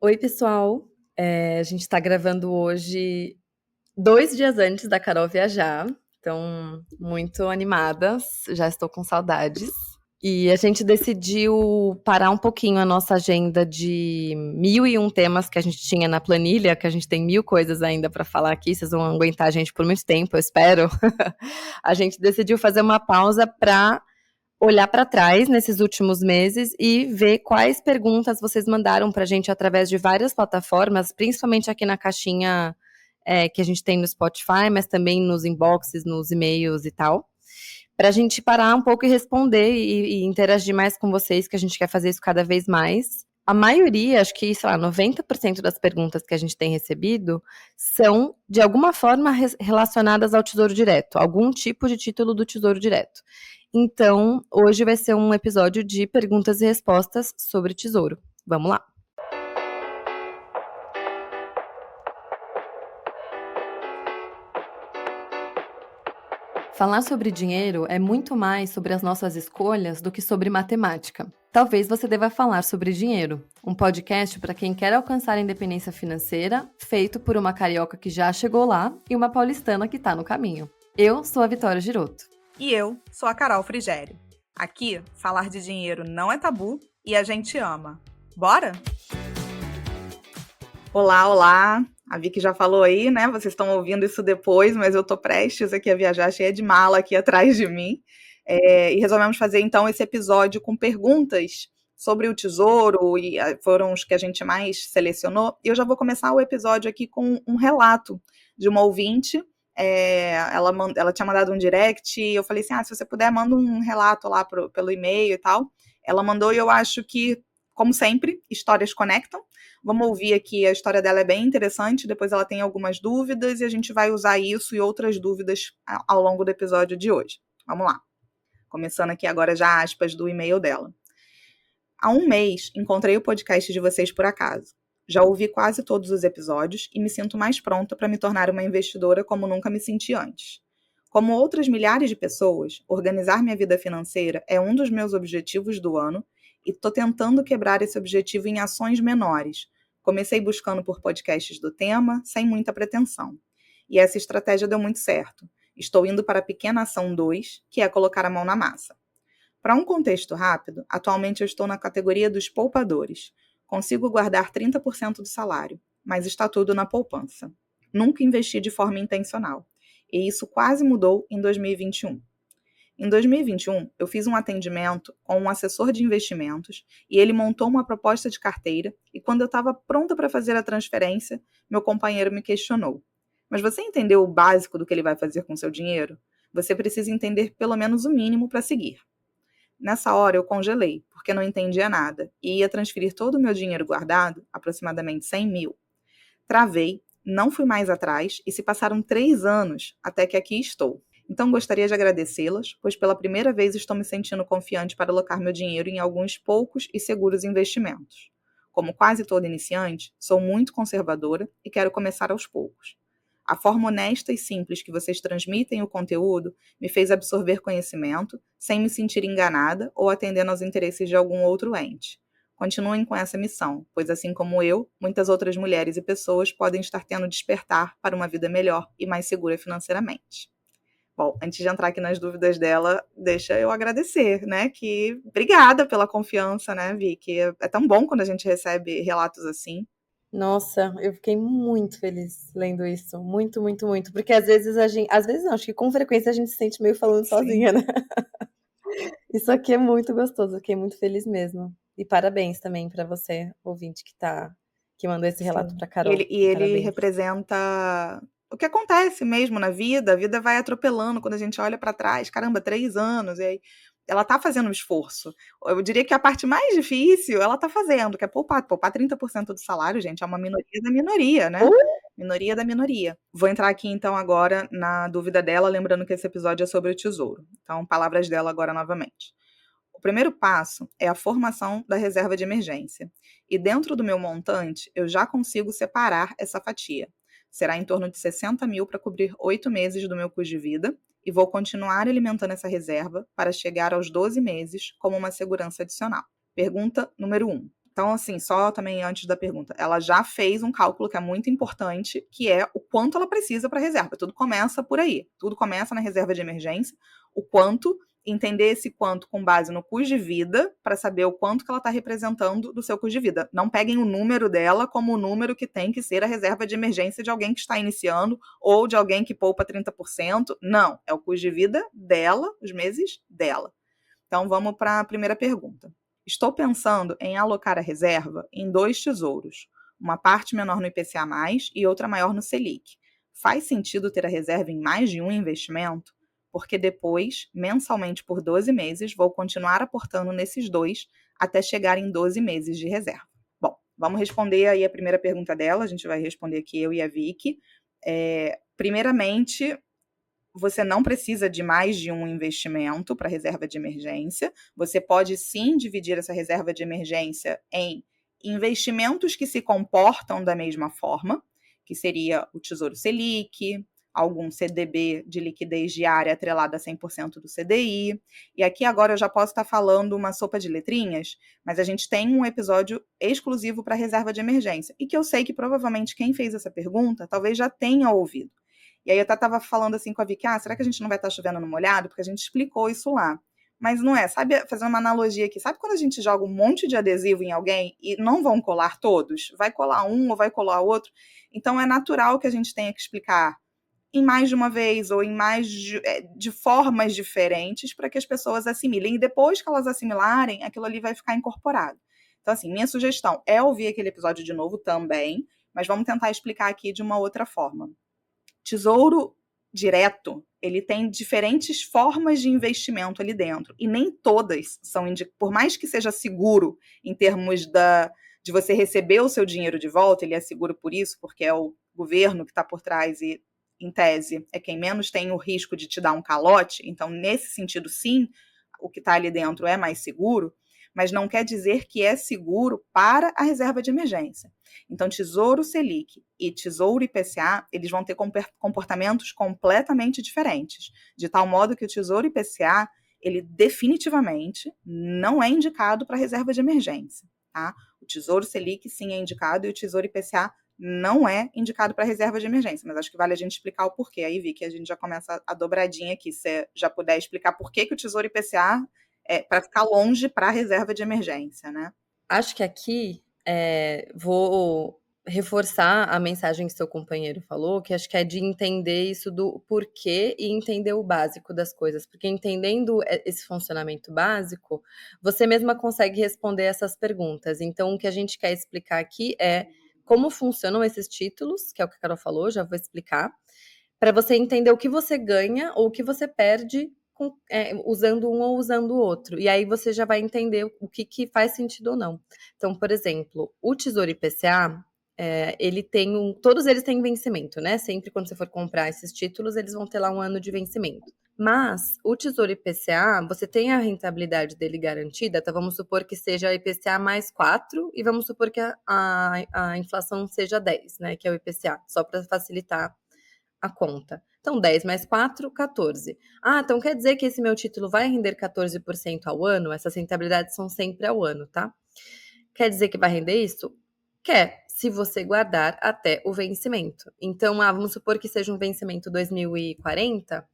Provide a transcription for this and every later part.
Oi, pessoal. A gente está gravando hoje 2 dias antes da Carol viajar, então muito animadas, já estou com saudades. E a gente decidiu parar um pouquinho a nossa agenda de 1001 temas que a gente tinha na planilha, que a gente tem 1000 coisas ainda para falar aqui, vocês vão aguentar a gente por muito tempo, eu espero. A gente decidiu fazer uma pausa para olhar para trás nesses últimos meses e ver quais perguntas vocês mandaram para a gente através de várias plataformas, principalmente aqui na caixinha que a gente tem no Spotify, mas também nos inboxes, nos e-mails e tal, para a gente parar um pouco e responder e interagir mais com vocês, que a gente quer fazer isso cada vez mais. A maioria, acho que, sei lá, 90% das perguntas que a gente tem recebido são, de alguma forma, relacionadas ao Tesouro Direto, algum tipo de título do Tesouro Direto. Então, hoje vai ser um episódio de perguntas e respostas sobre tesouro. Vamos lá! Falar sobre dinheiro é muito mais sobre as nossas escolhas do que sobre matemática. Talvez você deva falar sobre dinheiro, um podcast para quem quer alcançar a independência financeira, feito por uma carioca que já chegou lá e uma paulistana que está no caminho. Eu sou a Vitória Giroto. E eu sou a Carol Frigério. Aqui, falar de dinheiro não é tabu e a gente ama. Bora? Olá, olá! A Vicky já falou aí, né? Vocês estão ouvindo isso depois, mas eu tô prestes aqui a viajar, cheia de mala aqui atrás de mim. E resolvemos fazer, então, esse episódio com perguntas sobre o tesouro, e foram os que a gente mais selecionou. E eu já vou começar o episódio aqui com um relato de uma ouvinte. Ela tinha mandado um direct, e eu falei assim, se você puder, manda um relato lá pelo e-mail e tal. Ela mandou e eu acho que, como sempre, histórias conectam. Vamos ouvir aqui, a história dela é bem interessante, depois ela tem algumas dúvidas e a gente vai usar isso e outras dúvidas ao longo do episódio de hoje. Vamos lá. Começando aqui agora já aspas do e-mail dela. Há um mês, encontrei o podcast de vocês por acaso. Já ouvi quase todos os episódios e me sinto mais pronta para me tornar uma investidora como nunca me senti antes. Como outras milhares de pessoas, organizar minha vida financeira é um dos meus objetivos do ano e estou tentando quebrar esse objetivo em ações menores. Comecei buscando por podcasts do tema, sem muita pretensão. E essa estratégia deu muito certo. Estou indo para a pequena ação 2, que é colocar a mão na massa. Para um contexto rápido, atualmente eu estou na categoria dos poupadores. Consigo guardar 30% do salário, mas está tudo na poupança. Nunca investi de forma intencional. E isso quase mudou em 2021. Em 2021, eu fiz um atendimento com um assessor de investimentos e ele montou uma proposta de carteira e quando eu estava pronta para fazer a transferência, meu companheiro me questionou. Mas você entendeu o básico do que ele vai fazer com seu dinheiro? Você precisa entender pelo menos o mínimo para seguir. Nessa hora eu congelei, porque não entendia nada, e ia transferir todo o meu dinheiro guardado, aproximadamente 100 mil. Travei, não fui mais atrás, e se passaram 3 anos até que aqui estou. Então gostaria de agradecê-las, pois pela primeira vez estou me sentindo confiante para alocar meu dinheiro em alguns poucos e seguros investimentos. Como quase todo iniciante, sou muito conservadora e quero começar aos poucos. A forma honesta e simples que vocês transmitem o conteúdo me fez absorver conhecimento, sem me sentir enganada ou atendendo aos interesses de algum outro ente. Continuem com essa missão, pois assim como eu, muitas outras mulheres e pessoas podem estar tendo despertar para uma vida melhor e mais segura financeiramente. Bom, antes de entrar aqui nas dúvidas dela, deixa eu agradecer, né? Obrigada pela confiança, né, Vicky? É tão bom quando a gente recebe relatos assim. Nossa, eu fiquei muito feliz lendo isso. Muito, muito, muito. Porque às vezes às vezes não, acho que com frequência a gente se sente meio falando sozinha, né? Isso aqui é muito gostoso, fiquei muito feliz mesmo. E parabéns também para você, ouvinte, que mandou esse relato para Carol. E ele Parabéns. representa o que acontece mesmo na vida. A vida vai atropelando quando a gente olha para trás. Caramba, 3 anos. E aí ela tá fazendo um esforço. Eu diria que a parte mais difícil ela tá fazendo, que é poupar. Poupar 30% do salário, gente, é uma minoria da minoria, né? Minoria da minoria. Vou entrar aqui, então, agora na dúvida dela, lembrando que esse episódio é sobre o tesouro. Então, palavras dela agora novamente. O primeiro passo é a formação da reserva de emergência. E dentro do meu montante, eu já consigo separar essa fatia. Será em torno de 60 mil para cobrir 8 meses do meu custo de vida e vou continuar alimentando essa reserva para chegar aos 12 meses como uma segurança adicional. Pergunta número 1. Então, assim, só também antes da pergunta, ela já fez um cálculo que é muito importante, que é o quanto ela precisa para a reserva. Tudo começa por aí. Tudo começa na reserva de emergência. O quanto, entender esse quanto com base no custo de vida, para saber o quanto que ela está representando do seu custo de vida. Não peguem o número dela como o número que tem que ser a reserva de emergência de alguém que está iniciando ou de alguém que poupa 30%. Não, é o custo de vida dela, os meses dela. Então, vamos para a primeira pergunta. Estou pensando em alocar a reserva em 2 tesouros, uma parte menor no IPCA+, e outra maior no Selic. Faz sentido ter a reserva em mais de um investimento? Porque depois, mensalmente por 12 meses, vou continuar aportando nesses dois até chegar em 12 meses de reserva. Bom, vamos responder aí a primeira pergunta dela, a gente vai responder aqui eu e a Vicky. Primeiramente, você não precisa de mais de um investimento para reserva de emergência. Você pode sim dividir essa reserva de emergência em investimentos que se comportam da mesma forma, que seria o Tesouro Selic, algum CDB de liquidez diária atrelado a 100% do CDI. E aqui agora eu já posso estar falando uma sopa de letrinhas, mas a gente tem um episódio exclusivo para reserva de emergência, e que eu sei que provavelmente quem fez essa pergunta talvez já tenha ouvido. E aí eu até estava falando assim com a Vicky, será que a gente não vai estar chovendo no molhado? Porque a gente explicou isso lá. Mas não é, sabe, fazer uma analogia aqui, sabe quando a gente joga um monte de adesivo em alguém e não vão colar todos? Vai colar um ou vai colar outro? Então é natural que a gente tenha que explicar em mais de uma vez ou em mais de formas diferentes para que as pessoas assimilem. E depois que elas assimilarem, aquilo ali vai ficar incorporado. Então, assim, minha sugestão é ouvir aquele episódio de novo também, mas vamos tentar explicar aqui de uma outra forma. Tesouro direto, ele tem diferentes formas de investimento ali dentro, e nem todas são, por mais que seja seguro em termos de você receber o seu dinheiro de volta, ele é seguro por isso, porque é o governo que está por trás e, em tese, é quem menos tem o risco de te dar um calote, então, nesse sentido, sim, o que está ali dentro é mais seguro, mas não quer dizer que é seguro para a reserva de emergência. Então, Tesouro Selic e Tesouro IPCA, eles vão ter comportamentos completamente diferentes, de tal modo que o Tesouro IPCA, ele definitivamente não é indicado para reserva de emergência, tá? O Tesouro Selic sim é indicado e o Tesouro IPCA não é indicado para reserva de emergência, mas acho que vale a gente explicar o porquê. Aí, Vicky, a gente já começa a dobradinha aqui, se você já puder explicar por que o Tesouro IPCA para ficar longe para a reserva de emergência, né? Acho que aqui vou reforçar a mensagem que seu companheiro falou, que acho que é de entender isso do porquê e entender o básico das coisas, porque entendendo esse funcionamento básico, você mesma consegue responder essas perguntas. Então, o que a gente quer explicar aqui é como funcionam esses títulos, que é o que a Carol falou, já vou explicar, para você entender o que você ganha ou o que você perde usando um ou usando o outro. E aí você já vai entender o que faz sentido ou não. Então, por exemplo, o Tesouro IPCA, ele tem todos eles têm vencimento, né? Sempre quando você for comprar esses títulos, eles vão ter lá um ano de vencimento. Mas o Tesouro IPCA, você tem a rentabilidade dele garantida, então vamos supor que seja IPCA mais 4 e vamos supor que a inflação seja 10, né? Que é o IPCA, só para facilitar a conta. Então, 10 mais 4, 14. Então quer dizer que esse meu título vai render 14% ao ano? Essas rentabilidades são sempre ao ano, tá? Quer dizer que vai render isso? Quer, se você guardar até o vencimento. Então, vamos supor que seja um vencimento 2040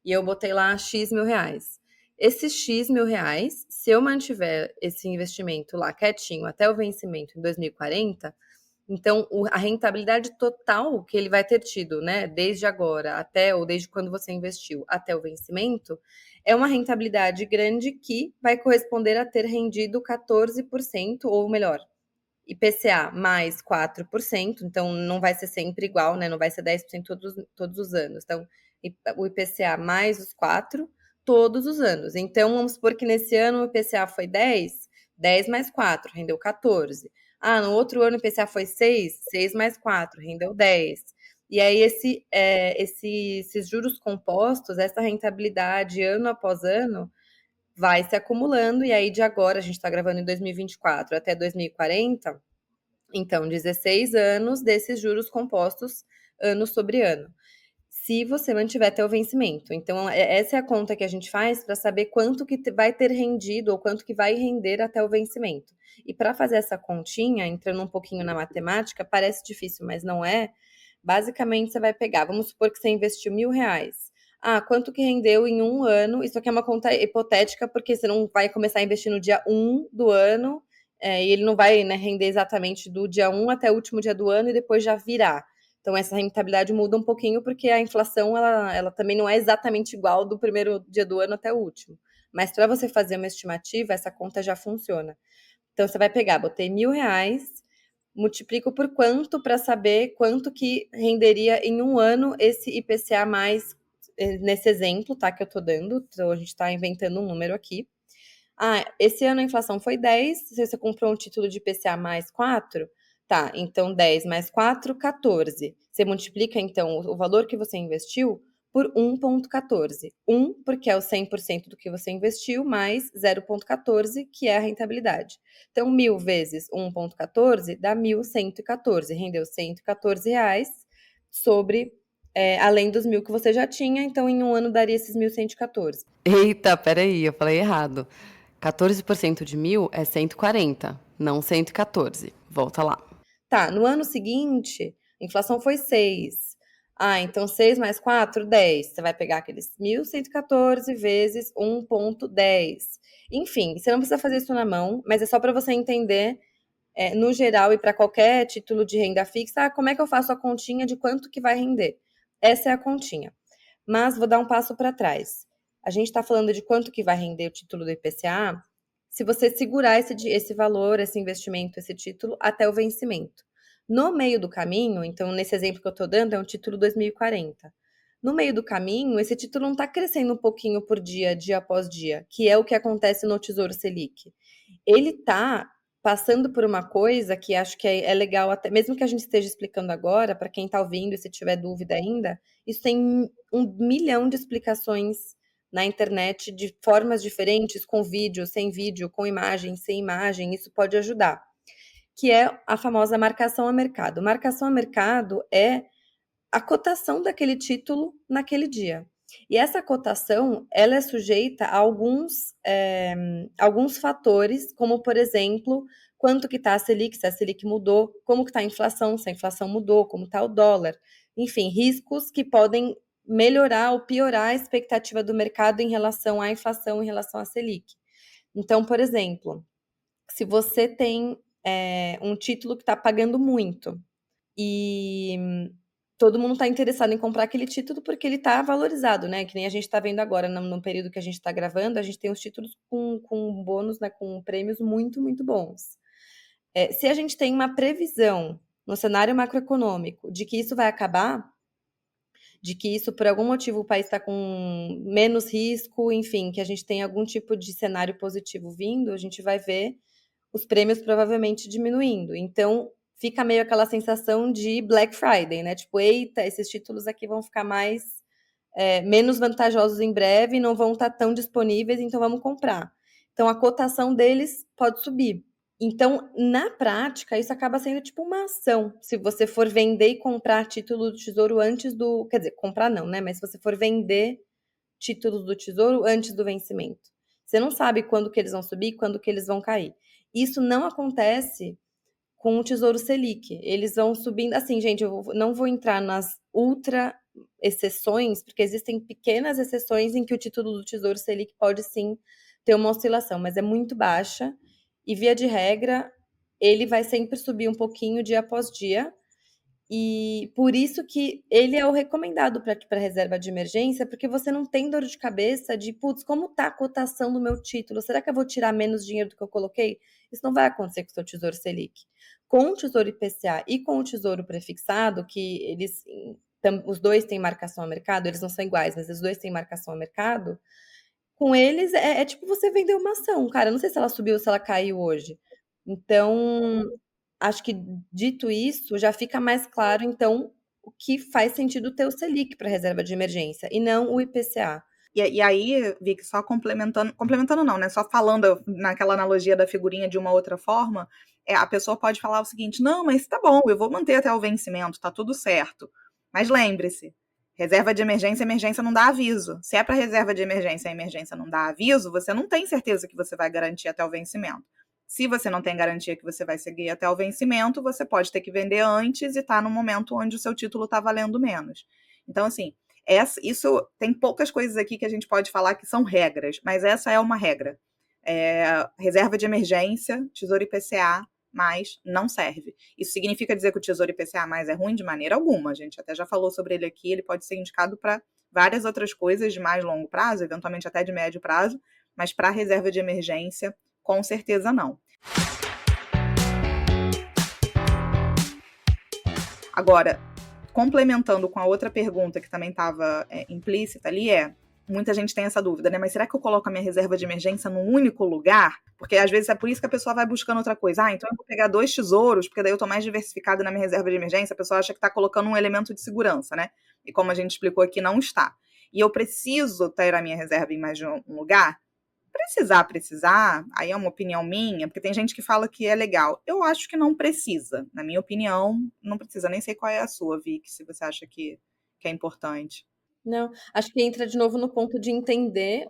e eu botei lá X mil reais. Esses X mil reais, se eu mantiver esse investimento lá quietinho até o vencimento em 2040, então, a rentabilidade total que ele vai ter tido, né, desde agora até, ou desde quando você investiu até o vencimento, é uma rentabilidade grande que vai corresponder a ter rendido 14%, ou melhor, IPCA mais 4%, então não vai ser sempre igual, né, não vai ser 10% todos os anos. Então, o IPCA mais os 4 todos os anos. Então, vamos supor que nesse ano o IPCA foi 10, 10 mais 4, rendeu 14. No outro ano o IPCA foi 6, 6 mais 4, rendeu 10. E aí, esses juros compostos, essa rentabilidade ano após ano, vai se acumulando. E aí, de agora, a gente está gravando em 2024 até 2040, então, 16 anos desses juros compostos ano sobre ano. se você mantiver até o vencimento. Então, essa é a conta que a gente faz para saber quanto que vai ter rendido ou quanto que vai render até o vencimento. E para fazer essa continha, entrando um pouquinho na matemática, parece difícil, mas não é. Basicamente, você vai pegar, vamos supor que você investiu R$ 1.000. Ah, quanto que rendeu em um ano? Isso aqui é uma conta hipotética, porque você não vai começar a investir no dia 1 do ano, e ele não vai, né, render exatamente do dia 1 até o último dia do ano e depois já virar. Então, essa rentabilidade muda um pouquinho, porque a inflação, ela também não é exatamente igual do primeiro dia do ano até o último. Mas para você fazer uma estimativa, essa conta já funciona. Então, você vai pegar, botei R$ 1.000, multiplico por quanto para saber quanto que renderia em um ano esse IPCA mais, nesse exemplo, tá, que eu tô dando. Então, a gente está inventando um número aqui. Ah, esse ano a inflação foi 10, se você comprou um título de IPCA mais 4, tá, então 10 mais 4, 14. Você multiplica, então, o valor que você investiu por 1,14. 1, porque é o 100% do que você investiu, mais 0,14, que é a rentabilidade. Então, 1.000 vezes 1,14 dá 1.114. Rendeu R$ 114 sobre, além dos 1.000 que você já tinha, então em um ano daria esses 1.114. Eita, peraí, eu falei errado. 14% de 1.000 é 140, não 114. Volta lá. Tá, no ano seguinte, a inflação foi 6. Ah, então 6 mais 4, 10. Você vai pegar aqueles 1.114 vezes 1,10. Enfim, você não precisa fazer isso na mão, mas é só para você entender, no geral e para qualquer título de renda fixa, como é que eu faço a continha de quanto que vai render. Essa é a continha. Mas vou dar um passo para trás. A gente está falando de quanto que vai render o título do IPCA se você segurar esse valor, esse investimento, esse título até o vencimento. No meio do caminho, então nesse exemplo que eu estou dando é um título 2040. No meio do caminho, esse título não está crescendo um pouquinho por dia, dia após dia, que é o que acontece no Tesouro Selic. Ele está passando por uma coisa que acho que é legal, até mesmo que a gente esteja explicando agora, para quem está ouvindo e se tiver dúvida ainda, isso tem 1 milhão de explicações na internet de formas diferentes, com vídeo, sem vídeo, com imagem, sem imagem, isso pode ajudar. Que é a famosa marcação a mercado. Marcação a mercado é a cotação daquele título naquele dia. E essa cotação, ela é sujeita a alguns fatores, como, por exemplo, quanto que está a Selic, se a Selic mudou, como que está a inflação, se a inflação mudou, como está o dólar. Enfim, riscos que podem melhorar ou piorar a expectativa do mercado em relação à inflação, em relação à Selic. Então, por exemplo, se você tem um título que está pagando muito e todo mundo está interessado em comprar aquele título porque ele está valorizado, né? Que nem a gente está vendo agora, no período que a gente está gravando, a gente tem os títulos com bônus, né, com prêmios muito, muito bons. Se a gente tem uma previsão no cenário macroeconômico de que isso vai acabar, de que isso, por algum motivo, o país está com menos risco, enfim, que a gente tem algum tipo de cenário positivo vindo, a gente vai ver os prêmios provavelmente diminuindo. Então, fica meio aquela sensação de Black Friday, né? Tipo, eita, esses títulos aqui vão ficar menos vantajosos em breve, não vão estar tão disponíveis, então vamos comprar. Então, a cotação deles pode subir. Então, na prática, isso acaba sendo tipo uma ação. Se você for vender e comprar título do Tesouro antes do... Quer dizer, comprar não, né? Mas se você for vender títulos do Tesouro antes do vencimento. Você não sabe quando que eles vão subir, quando que eles vão cair. Isso não acontece com o Tesouro Selic. Eles vão subindo... Assim, gente, eu não vou entrar nas ultra exceções, porque existem pequenas exceções em que o título do Tesouro Selic pode sim ter uma oscilação, mas é muito baixa e, via de regra, ele vai sempre subir um pouquinho dia após dia. E por isso que ele é o recomendado para reserva de emergência, porque você não tem dor de cabeça de, putz, como tá a cotação do meu título? Será que eu vou tirar menos dinheiro do que eu coloquei? Isso não vai acontecer com o seu Tesouro Selic. Com o Tesouro IPCA e com o Tesouro Prefixado, que os dois têm marcação a mercado, eles não são iguais, mas os dois têm marcação a mercado, com eles é tipo você vender uma ação, cara. Eu não sei se ela subiu ou se ela caiu hoje. Então, acho que dito isso, já fica mais claro, então, o que faz sentido ter o Selic para reserva de emergência e não o IPCA. E aí, Vic, só complementando não, né? Só falando naquela analogia da figurinha de uma outra forma, a pessoa pode falar o seguinte: não, mas tá bom, eu vou manter até o vencimento, tá tudo certo. Mas lembre-se, Reserva de emergência, emergência não dá aviso. Se é para reserva de emergência, a emergência não dá aviso, você não tem certeza que você vai garantir até o vencimento. Se você não tem garantia que você vai seguir até o vencimento, você pode ter que vender antes e estar no momento onde o seu título está valendo menos. Então, assim, isso tem poucas coisas aqui que a gente pode falar que são regras, mas essa é uma regra. Reserva de emergência, Tesouro IPCA, mais não serve. Isso significa dizer que o Tesouro IPCA mais é ruim? De maneira alguma. A gente até já falou sobre ele aqui, ele pode ser indicado para várias outras coisas de mais longo prazo, eventualmente até de médio prazo, mas para reserva de emergência, com certeza não. Agora, complementando com a outra pergunta que também estava implícita ali, muita gente tem essa dúvida, né? Mas será que eu coloco a minha reserva de emergência num único lugar? Porque às vezes é por isso que a pessoa vai buscando outra coisa. Então eu vou pegar 2 tesouros, porque daí eu tô mais diversificada na minha reserva de emergência. A pessoa acha que tá colocando um elemento de segurança, né? E como a gente explicou aqui, não está. E eu preciso ter a minha reserva em mais de um lugar? Precisar, aí é uma opinião minha, porque tem gente que fala que é legal. Eu acho que não precisa. Na minha opinião, não precisa. Nem sei qual é a sua, Vicky, se você acha que é importante. Não, acho que entra de novo no ponto de entender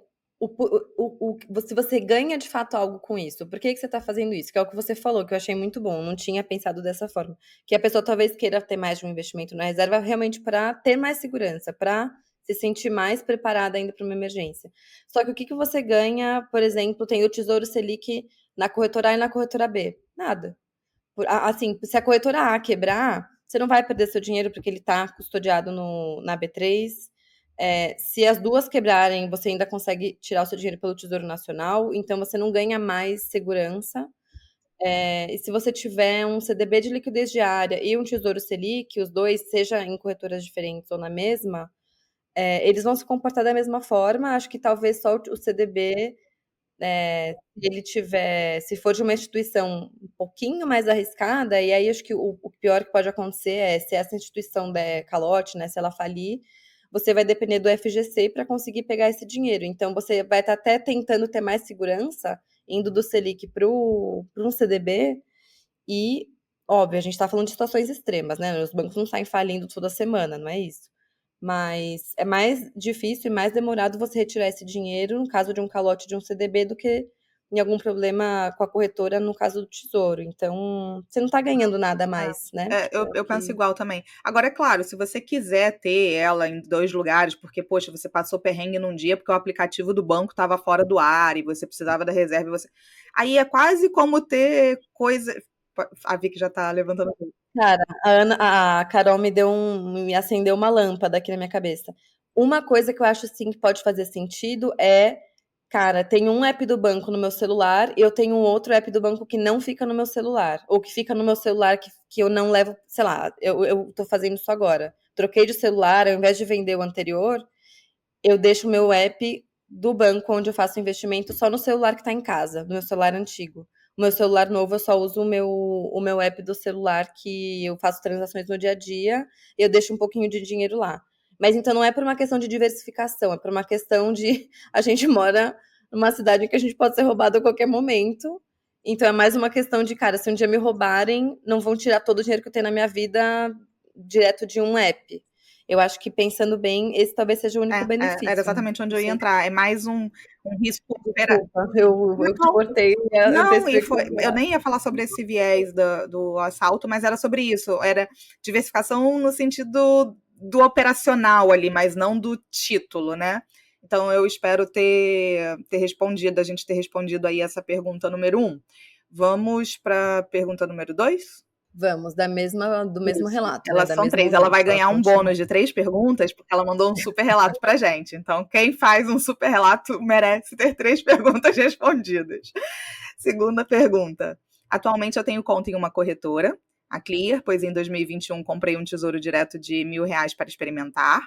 se você ganha de fato algo com isso. Por que você está fazendo isso? Que é o que você falou, que eu achei muito bom. Não tinha pensado dessa forma. Que a pessoa talvez queira ter mais de um investimento na reserva realmente para ter mais segurança, para se sentir mais preparada ainda para uma emergência. Só que o que você ganha, por exemplo, tem o Tesouro Selic na corretora A e na corretora B? Nada. Assim, se a corretora A quebrar, você não vai perder seu dinheiro porque ele está custodiado na B3. Se as duas quebrarem, você ainda consegue tirar o seu dinheiro pelo Tesouro Nacional, então você não ganha mais segurança. E se você tiver um CDB de liquidez diária e um Tesouro Selic, os dois, seja em corretoras diferentes ou na mesma, eles vão se comportar da mesma forma. Acho que talvez só o CDB, se for de uma instituição um pouquinho mais arriscada, e aí acho que o pior que pode acontecer é se essa instituição der calote, né, se ela falir, você vai depender do FGC para conseguir pegar esse dinheiro. Então, você vai estar até tentando ter mais segurança, indo do Selic para um CDB, e, óbvio, a gente está falando de situações extremas, né? Os bancos não saem falindo toda semana, não é isso. Mas é mais difícil e mais demorado você retirar esse dinheiro no caso de um calote de um CDB do que em algum problema com a corretora no caso do Tesouro. Então, você não está ganhando nada a mais, né? Eu penso igual também. Agora, é claro, se você quiser ter ela em 2 lugares, porque, poxa, você passou perrengue num dia porque o aplicativo do banco estava fora do ar e você precisava da reserva, aí é quase como ter coisa. A Vicky já tá levantando a mão. Cara, a Carol me acendeu uma lâmpada aqui na minha cabeça. Uma coisa que eu acho assim que pode fazer sentido é, cara, tem um app do banco no meu celular e eu tenho um outro app do banco que não fica no meu celular, ou que fica no meu celular que eu não levo, sei lá, eu tô fazendo isso agora. Troquei de celular, ao invés de vender o anterior, eu deixo o meu app do banco onde eu faço investimento só no celular que tá em casa, no meu celular antigo. O meu celular novo eu só uso o meu app do celular que eu faço transações no dia a dia e eu deixo um pouquinho de dinheiro lá. Mas então não é por uma questão de diversificação, é por uma questão de a gente mora numa cidade em que a gente pode ser roubado a qualquer momento. Então é mais uma questão de, cara, se um dia me roubarem, não vão tirar todo o dinheiro que eu tenho na minha vida direto de um app. Eu acho que pensando bem, esse talvez seja o único benefício. Era exatamente onde eu ia entrar. É mais um risco. Desculpa, eu te cortei. Não, eu nem ia falar sobre esse viés do assalto, mas era sobre isso. Era diversificação no sentido do operacional ali, mas não do título, né? Então eu espero ter respondido, a gente ter respondido aí essa pergunta número 1. Vamos para a pergunta número 2? Vamos, do mesmo relato. Elas são 3. Ela vai ganhar um bônus de 3 perguntas, porque ela mandou um super relato pra gente. Então, quem faz um super relato merece ter 3 perguntas respondidas. Segunda pergunta. Atualmente eu tenho conta em uma corretora, a Clear, pois em 2021 comprei um tesouro direto de R$1.000 para experimentar.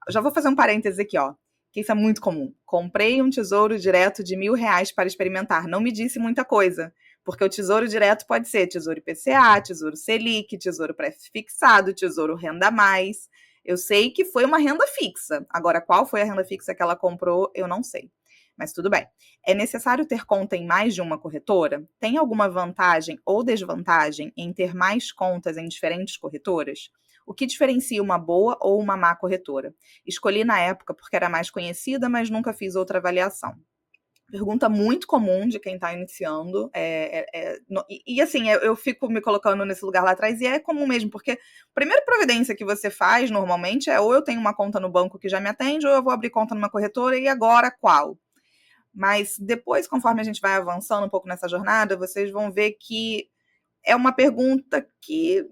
Eu já vou fazer um parêntese aqui, ó. Que isso é muito comum. Comprei um tesouro direto de R$1.000 para experimentar. Não me disse muita coisa. Porque o tesouro direto pode ser tesouro IPCA, tesouro Selic, tesouro pré-fixado, tesouro renda mais. Eu sei que foi uma renda fixa. Agora, qual foi a renda fixa que ela comprou, eu não sei. Mas tudo bem. É necessário ter conta em mais de uma corretora? Tem alguma vantagem ou desvantagem em ter mais contas em diferentes corretoras? O que diferencia uma boa ou uma má corretora? Escolhi na época porque era mais conhecida, mas nunca fiz outra avaliação. Pergunta muito comum de quem está iniciando. Assim, eu fico me colocando nesse lugar lá atrás, e é comum mesmo, porque a primeira providência que você faz, normalmente, é ou eu tenho uma conta no banco que já me atende, ou eu vou abrir conta numa corretora, e agora qual? Mas depois, conforme a gente vai avançando um pouco nessa jornada, vocês vão ver que é uma pergunta que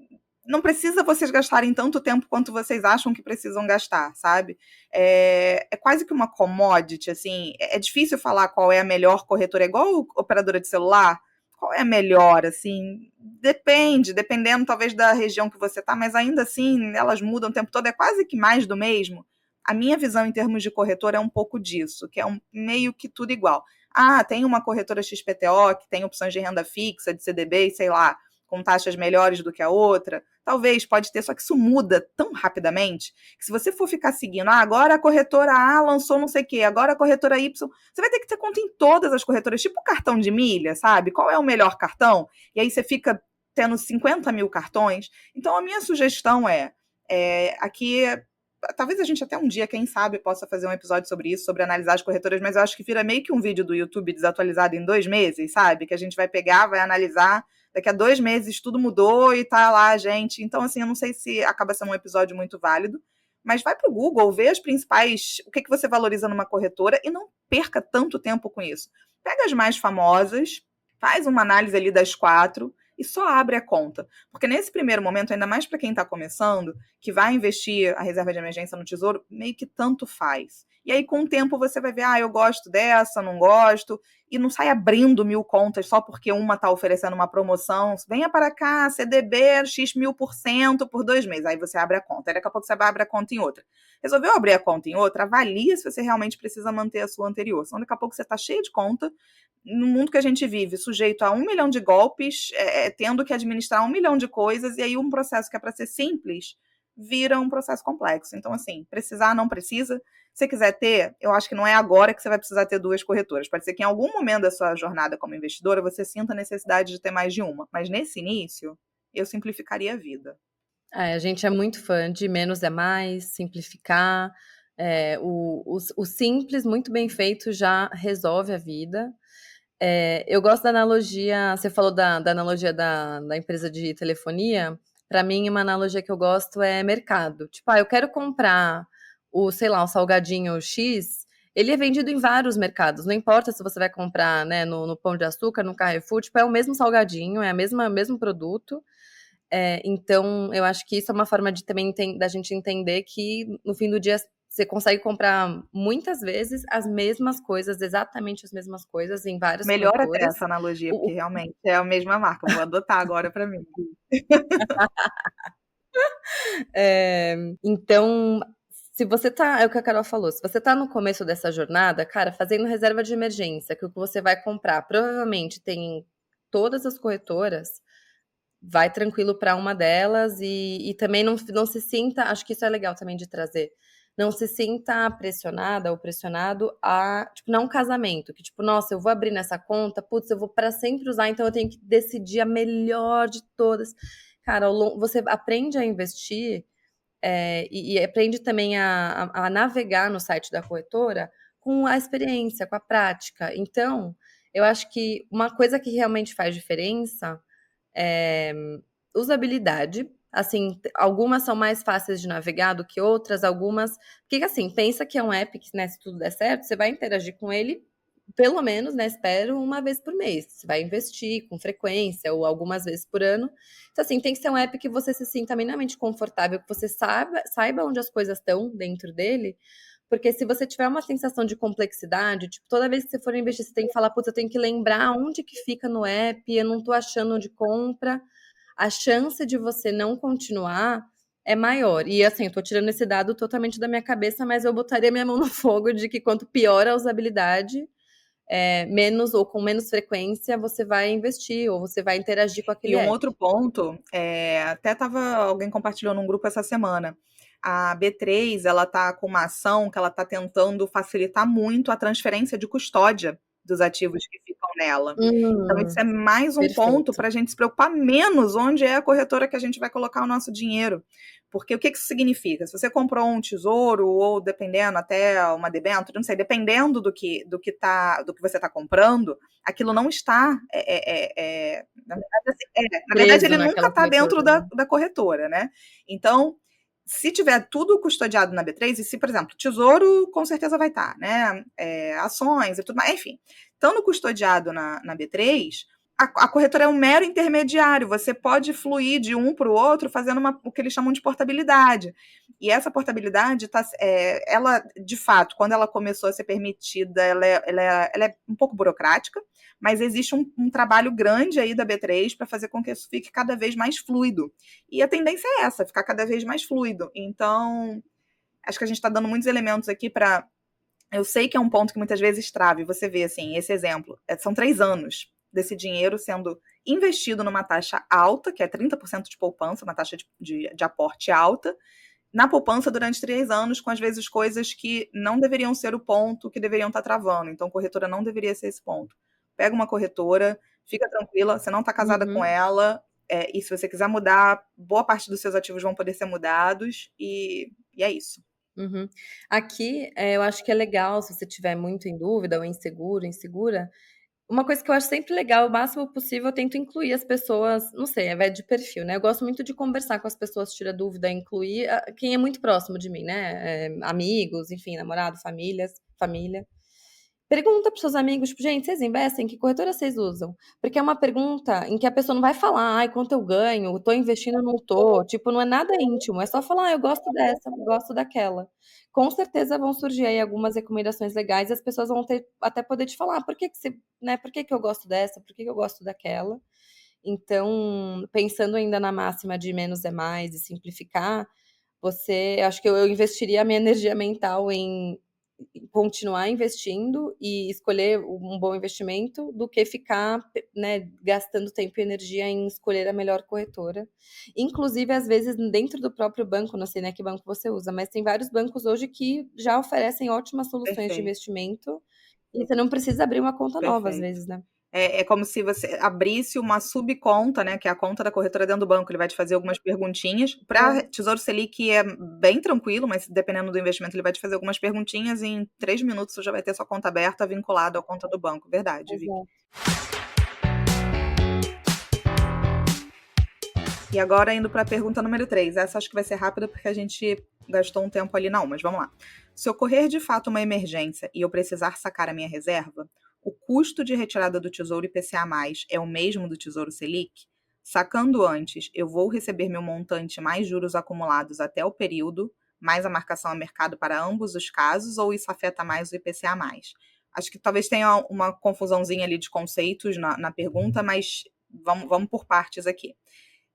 não precisa vocês gastarem tanto tempo quanto vocês acham que precisam gastar, sabe? É quase que uma commodity, assim. É difícil falar qual é a melhor corretora, é igual operadora de celular. Qual é a melhor, assim? Dependendo talvez da região que você tá, mas ainda assim elas mudam o tempo todo, é quase que mais do mesmo. A minha visão em termos de corretora é um pouco disso, que é meio que tudo igual. Ah, tem uma corretora XPTO que tem opções de renda fixa, de CDB, sei lá, com taxas melhores do que a outra. Talvez, pode ter, só que isso muda tão rapidamente que se você for ficar seguindo, agora a corretora A lançou não sei o quê, agora a corretora Y, você vai ter que ter conta em todas as corretoras, tipo cartão de milha, sabe? Qual é o melhor cartão? E aí você fica tendo 50 mil cartões. Então, a minha sugestão aqui, talvez a gente até um dia, quem sabe, possa fazer um episódio sobre isso, sobre analisar as corretoras, mas eu acho que vira meio que um vídeo do YouTube desatualizado em 2 meses, sabe? Que a gente vai pegar, vai analisar, daqui a 2 meses tudo mudou e tá lá, gente. Então, assim, eu não sei se acaba sendo um episódio muito válido, mas vai pro Google, vê as principais, o que você valoriza numa corretora e não perca tanto tempo com isso. Pega as mais famosas, faz uma análise ali das 4 e só abre a conta. Porque nesse primeiro momento, ainda mais para quem está começando, que vai investir a reserva de emergência no Tesouro, meio que tanto faz. E aí, com o tempo, você vai ver, eu gosto dessa, não gosto, e não sai abrindo 1000 contas só porque uma está oferecendo uma promoção. Venha para cá, CDB, X 1000% por 2 meses. Aí você abre a conta. Aí daqui a pouco você abre a conta em outra. Resolveu abrir a conta em outra? Avalia se você realmente precisa manter a sua anterior. Senão daqui a pouco você está cheio de conta, no mundo que a gente vive, sujeito a 1 milhão de golpes, tendo que administrar 1 milhão de coisas, e aí um processo que é para ser simples vira um processo complexo. Então, assim, precisar não precisa. Se você quiser ter, eu acho que não é agora que você vai precisar ter 2 corretoras. Pode ser que em algum momento da sua jornada como investidora você sinta a necessidade de ter mais de uma. Mas nesse início, eu simplificaria a vida. A gente é muito fã de menos é mais, simplificar. O simples, muito bem feito, já resolve a vida. Eu gosto da analogia, você falou da analogia da empresa de telefonia. Para mim, uma analogia que eu gosto é mercado. Tipo, eu quero comprar sei lá, o salgadinho X, ele é vendido em vários mercados. Não importa se você vai comprar, né, no Pão de Açúcar, no Carrefour, tipo, é o mesmo salgadinho, é o mesmo produto. Então, eu acho que isso é uma forma de também da gente entender que no fim do dia você consegue comprar muitas vezes as mesmas coisas, exatamente as mesmas coisas em várias Melhor até corretoras. essa analogia, porque realmente é a mesma marca. Vou adotar agora para mim. Então, se você tá, é o que a Carol falou, se você tá no começo dessa jornada, cara, fazendo reserva de emergência, que o que você vai comprar provavelmente tem em todas as corretoras, vai tranquilo para uma delas e também não se sinta, acho que isso é legal também de trazer, não se sinta pressionada ou pressionado tipo, não é um casamento, que tipo, nossa, eu vou abrir nessa conta, putz, eu vou para sempre usar, então eu tenho que decidir a melhor de todas. Cara, você aprende a investir e aprende também a navegar no site da corretora com a experiência, com a prática. Então, eu acho que uma coisa que realmente faz diferença é usabilidade. Assim, algumas são mais fáceis de navegar do que outras, algumas. Porque, assim, pensa que é um app que, né, se tudo der certo, você vai interagir com ele, pelo menos, né, espero, uma vez por mês. Você vai investir com frequência ou algumas vezes por ano. Então, assim, tem que ser um app que você se sinta minimamente confortável, que você saiba onde as coisas estão dentro dele. Porque se você tiver uma sensação de complexidade, tipo, toda vez que você for investir, você tem que falar, putz, eu tenho que lembrar onde que fica no app, eu não tô achando onde compra. A chance de você não continuar é maior. E assim, eu tô tirando esse dado totalmente da minha cabeça, mas eu botaria minha mão no fogo de que quanto pior a usabilidade, menos ou com menos frequência você vai investir ou você vai interagir com aquele E um app. outro ponto, até alguém compartilhou num grupo essa semana. A B3, ela tá com uma ação que ela tá tentando facilitar muito a transferência de custódia dos ativos que ficam nela. Então, isso é mais um perfeito. ponto para a gente se preocupar menos onde é a corretora que a gente vai colocar o nosso dinheiro. Porque o que isso significa? Se você comprou um tesouro, ou dependendo, até uma debênture, não sei, dependendo do que você está comprando, aquilo não está. Na verdade, ele nunca está dentro da corretora, né? Então, se tiver tudo custodiado na B3, e se, por exemplo, tesouro, com certeza vai estar, né? Ações e tudo mais, enfim. Estando custodiado na B3, a corretora é um mero intermediário. Você pode fluir de um para o outro fazendo o que eles chamam de portabilidade. E essa portabilidade, ela, de fato, quando ela começou a ser permitida, ela é um pouco burocrática, mas existe um trabalho grande aí da B3 para fazer com que isso fique cada vez mais fluido. E a tendência é essa, ficar cada vez mais fluido. Então, acho que a gente está dando muitos elementos aqui para... Eu sei que é um ponto que muitas vezes trave. Você vê, assim, esse exemplo. São 3 anos desse dinheiro sendo investido numa taxa alta, que é 30% de poupança, uma taxa de aporte alta, na poupança durante 3 anos, com às vezes coisas que não deveriam ser o ponto que deveriam estar travando. Então, corretora não deveria ser esse ponto. Pega uma corretora, fica tranquila, você não está casada com ela, e se você quiser mudar, boa parte dos seus ativos vão poder ser mudados, e é isso. Aqui, eu acho que é legal, se você estiver muito em dúvida ou insegura, uma coisa que eu acho sempre legal, o máximo possível, eu tento incluir as pessoas, não sei, é de perfil, né? Eu gosto muito de conversar com as pessoas, tirar dúvida, incluir quem é muito próximo de mim, né? Amigos, enfim, namorado, família. Pergunta para seus amigos, tipo, gente, vocês investem? Que corretora vocês usam? Porque é uma pergunta em que a pessoa não vai falar, ai, quanto eu ganho, tô investindo, não tô. Tipo, não é nada íntimo, é só falar, eu gosto dessa, eu gosto daquela. Com certeza vão surgir aí algumas recomendações legais e as pessoas vão até poder te falar, por que você, né, por que eu gosto dessa, por que eu gosto daquela. Então, pensando ainda na máxima de menos é mais e simplificar, acho que eu investiria a minha energia mental em continuar investindo e escolher um bom investimento do que ficar, né, gastando tempo e energia em escolher a melhor corretora. Inclusive, às vezes, dentro do próprio banco, não sei, né, que banco você usa, mas tem vários bancos hoje que já oferecem ótimas soluções de investimento e você não precisa abrir uma conta nova, às vezes, né? É como se você abrisse uma subconta, né, que é a conta da corretora dentro do banco. Ele vai te fazer algumas perguntinhas. Para Tesouro Selic é bem tranquilo, mas dependendo do investimento, ele vai te fazer algumas perguntinhas e em 3 minutos você já vai ter sua conta aberta vinculada à conta do banco. Verdade, Vicky. E agora, indo para a pergunta número 3. Essa acho que vai ser rápida porque a gente gastou um tempo ali não, mas vamos lá. Se ocorrer de fato uma emergência e eu precisar sacar a minha reserva, o custo de retirada do Tesouro IPCA+, é o mesmo do Tesouro Selic? Sacando antes, eu vou receber meu montante mais juros acumulados até o período, mais a marcação a mercado para ambos os casos, ou isso afeta mais o IPCA+? Acho que talvez tenha uma confusãozinha ali de conceitos na pergunta, mas vamos por partes aqui.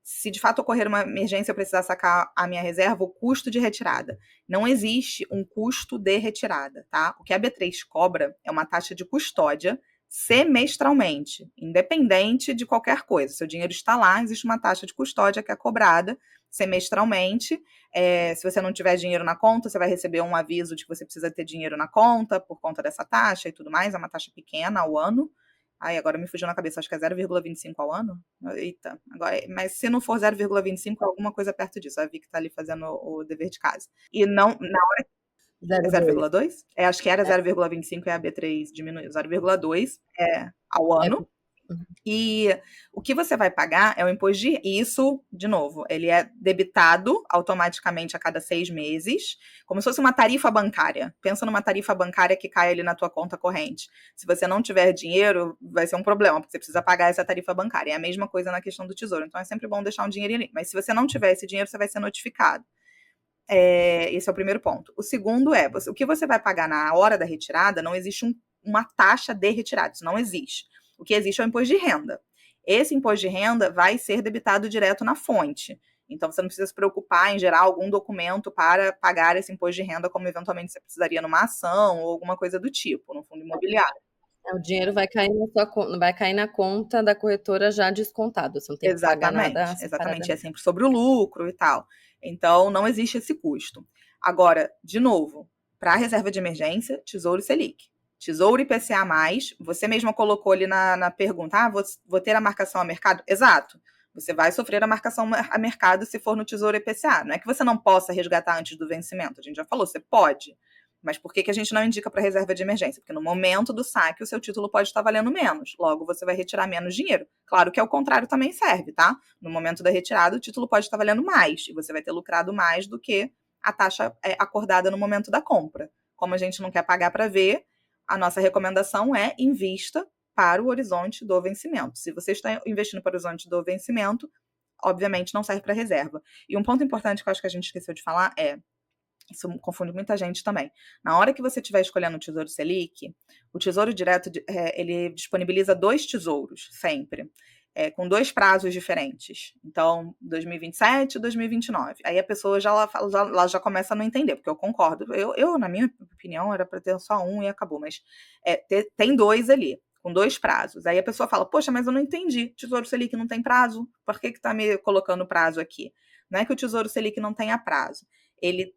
Se de fato ocorrer uma emergência e eu precisar sacar a minha reserva, o custo de retirada. Não existe um custo de retirada, tá? O que a B3 cobra é uma taxa de custódia semestralmente, independente de qualquer coisa. Seu dinheiro está lá, existe uma taxa de custódia que é cobrada semestralmente. Se você não tiver dinheiro na conta, você vai receber um aviso de que você precisa ter dinheiro na conta por conta dessa taxa e tudo mais. É uma taxa pequena ao ano. Ai, agora me fugiu na cabeça, acho que é 0,25 ao ano. Eita, agora, mas se não for 0,25, é alguma coisa perto disso. A Vicky tá ali fazendo o dever de casa. E não, na hora... 0,2? Acho que era 0,25 e a B3 diminuiu. 0,2 ao ano. E o que você vai pagar é o imposto de... Isso, de novo, ele é debitado automaticamente a cada 6 meses, como se fosse uma tarifa bancária. Pensa numa tarifa bancária que cai ali na tua conta corrente. Se você não tiver dinheiro, vai ser um problema, porque você precisa pagar essa tarifa bancária. É a mesma coisa na questão do tesouro. Então, é sempre bom deixar um dinheirinho ali. Mas se você não tiver esse dinheiro, você vai ser notificado. Esse é o primeiro ponto. O segundo é, o que você vai pagar na hora da retirada, não existe uma taxa de retirada. Isso não existe. O que existe é o imposto de renda. Esse imposto de renda vai ser debitado direto na fonte. Então, você não precisa se preocupar em gerar algum documento para pagar esse imposto de renda, como eventualmente você precisaria numa ação ou alguma coisa do tipo, no fundo imobiliário. O dinheiro vai cair vai cair na conta da corretora já descontado. Você não tem que pagar nada. Exatamente, é sempre sobre o lucro e tal. Então, não existe esse custo. Agora, de novo, para a reserva de emergência, Tesouro Selic. Tesouro IPCA+, você mesma colocou ali na pergunta, vou ter a marcação a mercado? Exato. Você vai sofrer a marcação a mercado se for no Tesouro IPCA. Não é que você não possa resgatar antes do vencimento. A gente já falou, você pode. Mas por que a gente não indica para reserva de emergência? Porque no momento do saque, o seu título pode estar valendo menos. Logo, você vai retirar menos dinheiro. Claro que ao contrário também serve, tá? No momento da retirada, o título pode estar valendo mais. E você vai ter lucrado mais do que a taxa acordada no momento da compra. Como a gente não quer pagar para ver, a nossa recomendação é invista para o horizonte do vencimento. Se você está investindo para o horizonte do vencimento, obviamente não serve para reserva. E um ponto importante que eu acho que a gente esqueceu de falar isso confunde muita gente também. Na hora que você estiver escolhendo o Tesouro Selic, o Tesouro Direto, ele disponibiliza 2 tesouros, sempre, com 2 prazos diferentes. Então, 2027 e 2029. Aí a pessoa já começa a não entender, porque eu concordo. Eu, na minha opinião, era para ter só um e acabou, mas tem 2 ali, com 2 prazos. Aí a pessoa fala, poxa, mas eu não entendi, Tesouro Selic não tem prazo, por que está me colocando prazo aqui? Não é que o Tesouro Selic não tenha prazo, ele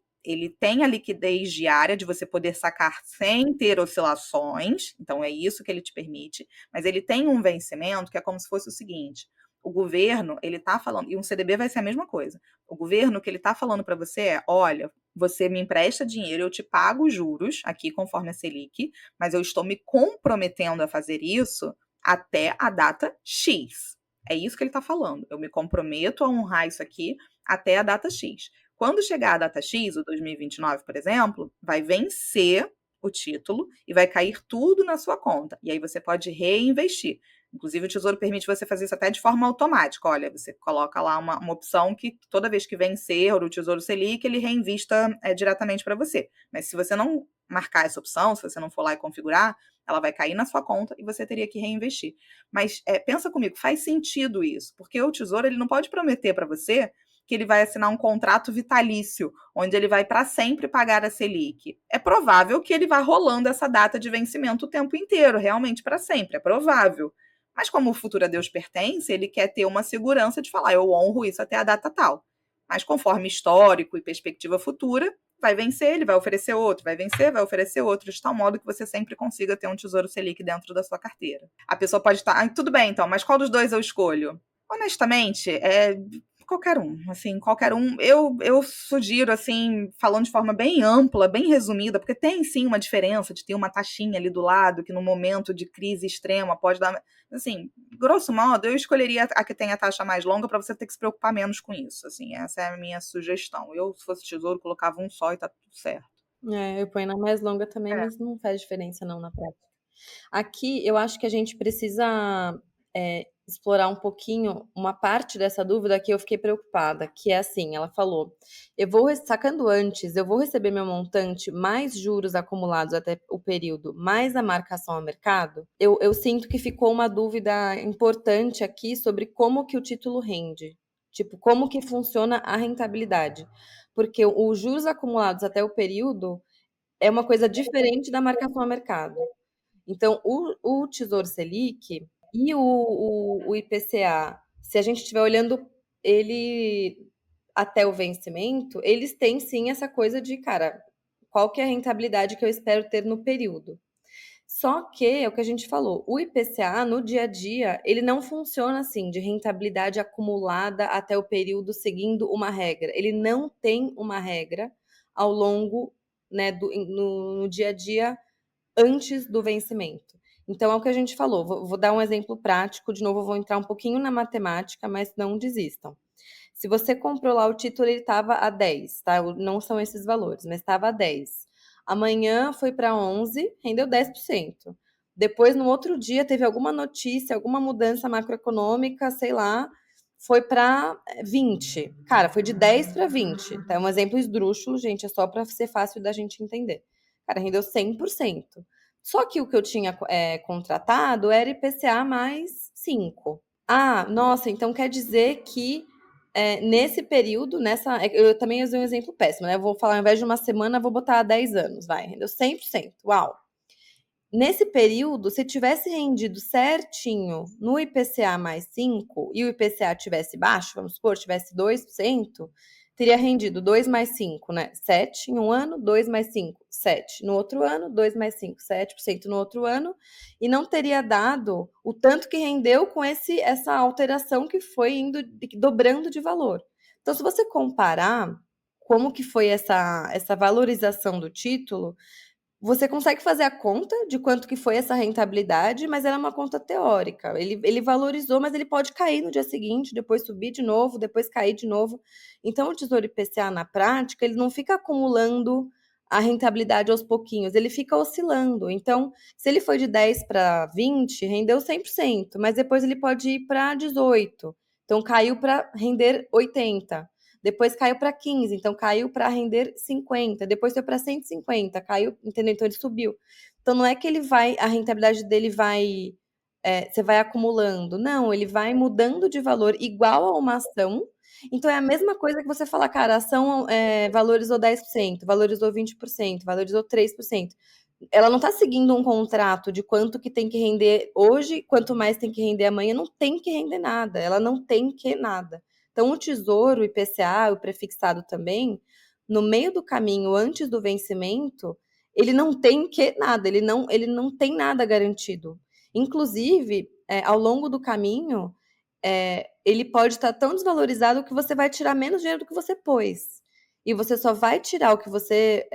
tem a liquidez diária de você poder sacar sem ter oscilações, então é isso que ele te permite, mas ele tem um vencimento que é como se fosse o seguinte, o governo, ele está falando, e um CDB vai ser a mesma coisa, o governo, o que ele está falando para você é, olha, você me empresta dinheiro, eu te pago os juros, aqui conforme a Selic, mas eu estou me comprometendo a fazer isso até a data X. É isso que ele está falando, eu me comprometo a honrar isso aqui até a data X. Quando chegar a data X, o 2029, por exemplo, vai vencer o título e vai cair tudo na sua conta. E aí você pode reinvestir. Inclusive, o Tesouro permite você fazer isso até de forma automática. Olha, você coloca lá uma opção que toda vez que vencer o Tesouro Selic, ele reinvista diretamente para você. Mas se você não marcar essa opção, se você não for lá e configurar, ela vai cair na sua conta e você teria que reinvestir. Mas pensa comigo, faz sentido isso, porque o Tesouro ele não pode prometer para você que ele vai assinar um contrato vitalício, onde ele vai para sempre pagar a Selic. É provável que ele vá rolando essa data de vencimento o tempo inteiro, realmente para sempre, é provável. Mas como o futuro a Deus pertence, ele quer ter uma segurança de falar, eu honro isso até a data tal. Mas conforme histórico e perspectiva futura, vai vencer, ele vai oferecer outro, vai vencer, vai oferecer outro, de tal modo que você sempre consiga ter um Tesouro Selic dentro da sua carteira. A pessoa pode estar, tudo bem então, mas qual dos dois eu escolho? Honestamente, qualquer um, assim, qualquer um. Eu sugiro, assim, falando de forma bem ampla, bem resumida, porque tem sim uma diferença de ter uma taxinha ali do lado, que no momento de crise extrema pode dar. Assim, grosso modo, eu escolheria a que tem a taxa mais longa para você ter que se preocupar menos com isso. Assim, essa é a minha sugestão. Eu, se fosse tesouro, colocava um só e tá tudo certo. Eu ponho na mais longa também, mas não faz diferença não na prática. Aqui, eu acho que a gente precisa explorar um pouquinho uma parte dessa dúvida que eu fiquei preocupada, que é assim, ela falou, sacando antes, eu vou receber meu montante mais juros acumulados até o período, mais a marcação ao mercado? Eu sinto que ficou uma dúvida importante aqui sobre como que o título rende. Tipo, como que funciona a rentabilidade. Porque os juros acumulados até o período é uma coisa diferente da marcação ao mercado. Então, o Tesouro Selic e o IPCA, se a gente estiver olhando ele até o vencimento, eles têm sim essa coisa de, cara, qual que é a rentabilidade que eu espero ter no período. Só que, é o que a gente falou, o IPCA no dia a dia, ele não funciona assim, de rentabilidade acumulada até o período seguindo uma regra. Ele não tem uma regra ao longo, né, no dia a dia antes do vencimento. Então, é o que a gente falou. Vou dar um exemplo prático. De novo, eu vou entrar um pouquinho na matemática, mas não desistam. Se você comprou lá o título, ele estava a 10, tá? Não são esses valores, mas estava a 10. Amanhã foi para 11, rendeu 10%. Depois, no outro dia, teve alguma notícia, alguma mudança macroeconômica, sei lá, foi para 20. Cara, foi de 10 para 20. Tá? É um exemplo esdrúxulo, gente, é só para ser fácil da gente entender. Cara, rendeu 100%. Só que o que eu tinha contratado era IPCA mais 5. Ah, nossa, então quer dizer que nesse período, eu também usei um exemplo péssimo, né? Eu vou falar, ao invés de uma semana, vou botar 10 anos, vai, rendeu 100%. Uau! Nesse período, se tivesse rendido certinho no IPCA mais 5 e o IPCA tivesse baixo, vamos supor, tivesse 2%, teria rendido 2 mais 5, né? 7 em um ano, 2 mais 5, 7 no outro ano, 2 mais 5, 7% no outro ano, e não teria dado o tanto que rendeu com essa alteração que foi indo dobrando de valor. Então, se você comparar como que foi essa valorização do título, você consegue fazer a conta de quanto que foi essa rentabilidade, mas ela é uma conta teórica. Ele valorizou, mas ele pode cair no dia seguinte, depois subir de novo, depois cair de novo. Então, o Tesouro IPCA, na prática, ele não fica acumulando a rentabilidade aos pouquinhos, ele fica oscilando. Então, se ele foi de 10 para 20, rendeu 100%, mas depois ele pode ir para 18. Então, caiu para render 80. Depois caiu para 15, então caiu para render 50, depois foi para 150, caiu, entendeu? Então ele subiu. Então não é que a rentabilidade dele você vai acumulando, não, ele vai mudando de valor igual a uma ação. Então é a mesma coisa que você falar, cara, a ação valorizou 10%, valorizou 20%, valorizou 3%. Ela não está seguindo um contrato de quanto que tem que render hoje, quanto mais tem que render amanhã, não tem que render nada, ela não tem que nada. Então, o Tesouro, o IPCA, o prefixado também, no meio do caminho, antes do vencimento, ele não tem que nada, ele não tem nada garantido. Inclusive, ao longo do caminho, ele pode estar tão desvalorizado que você vai tirar menos dinheiro do que você pôs. E você só vai tirar o que você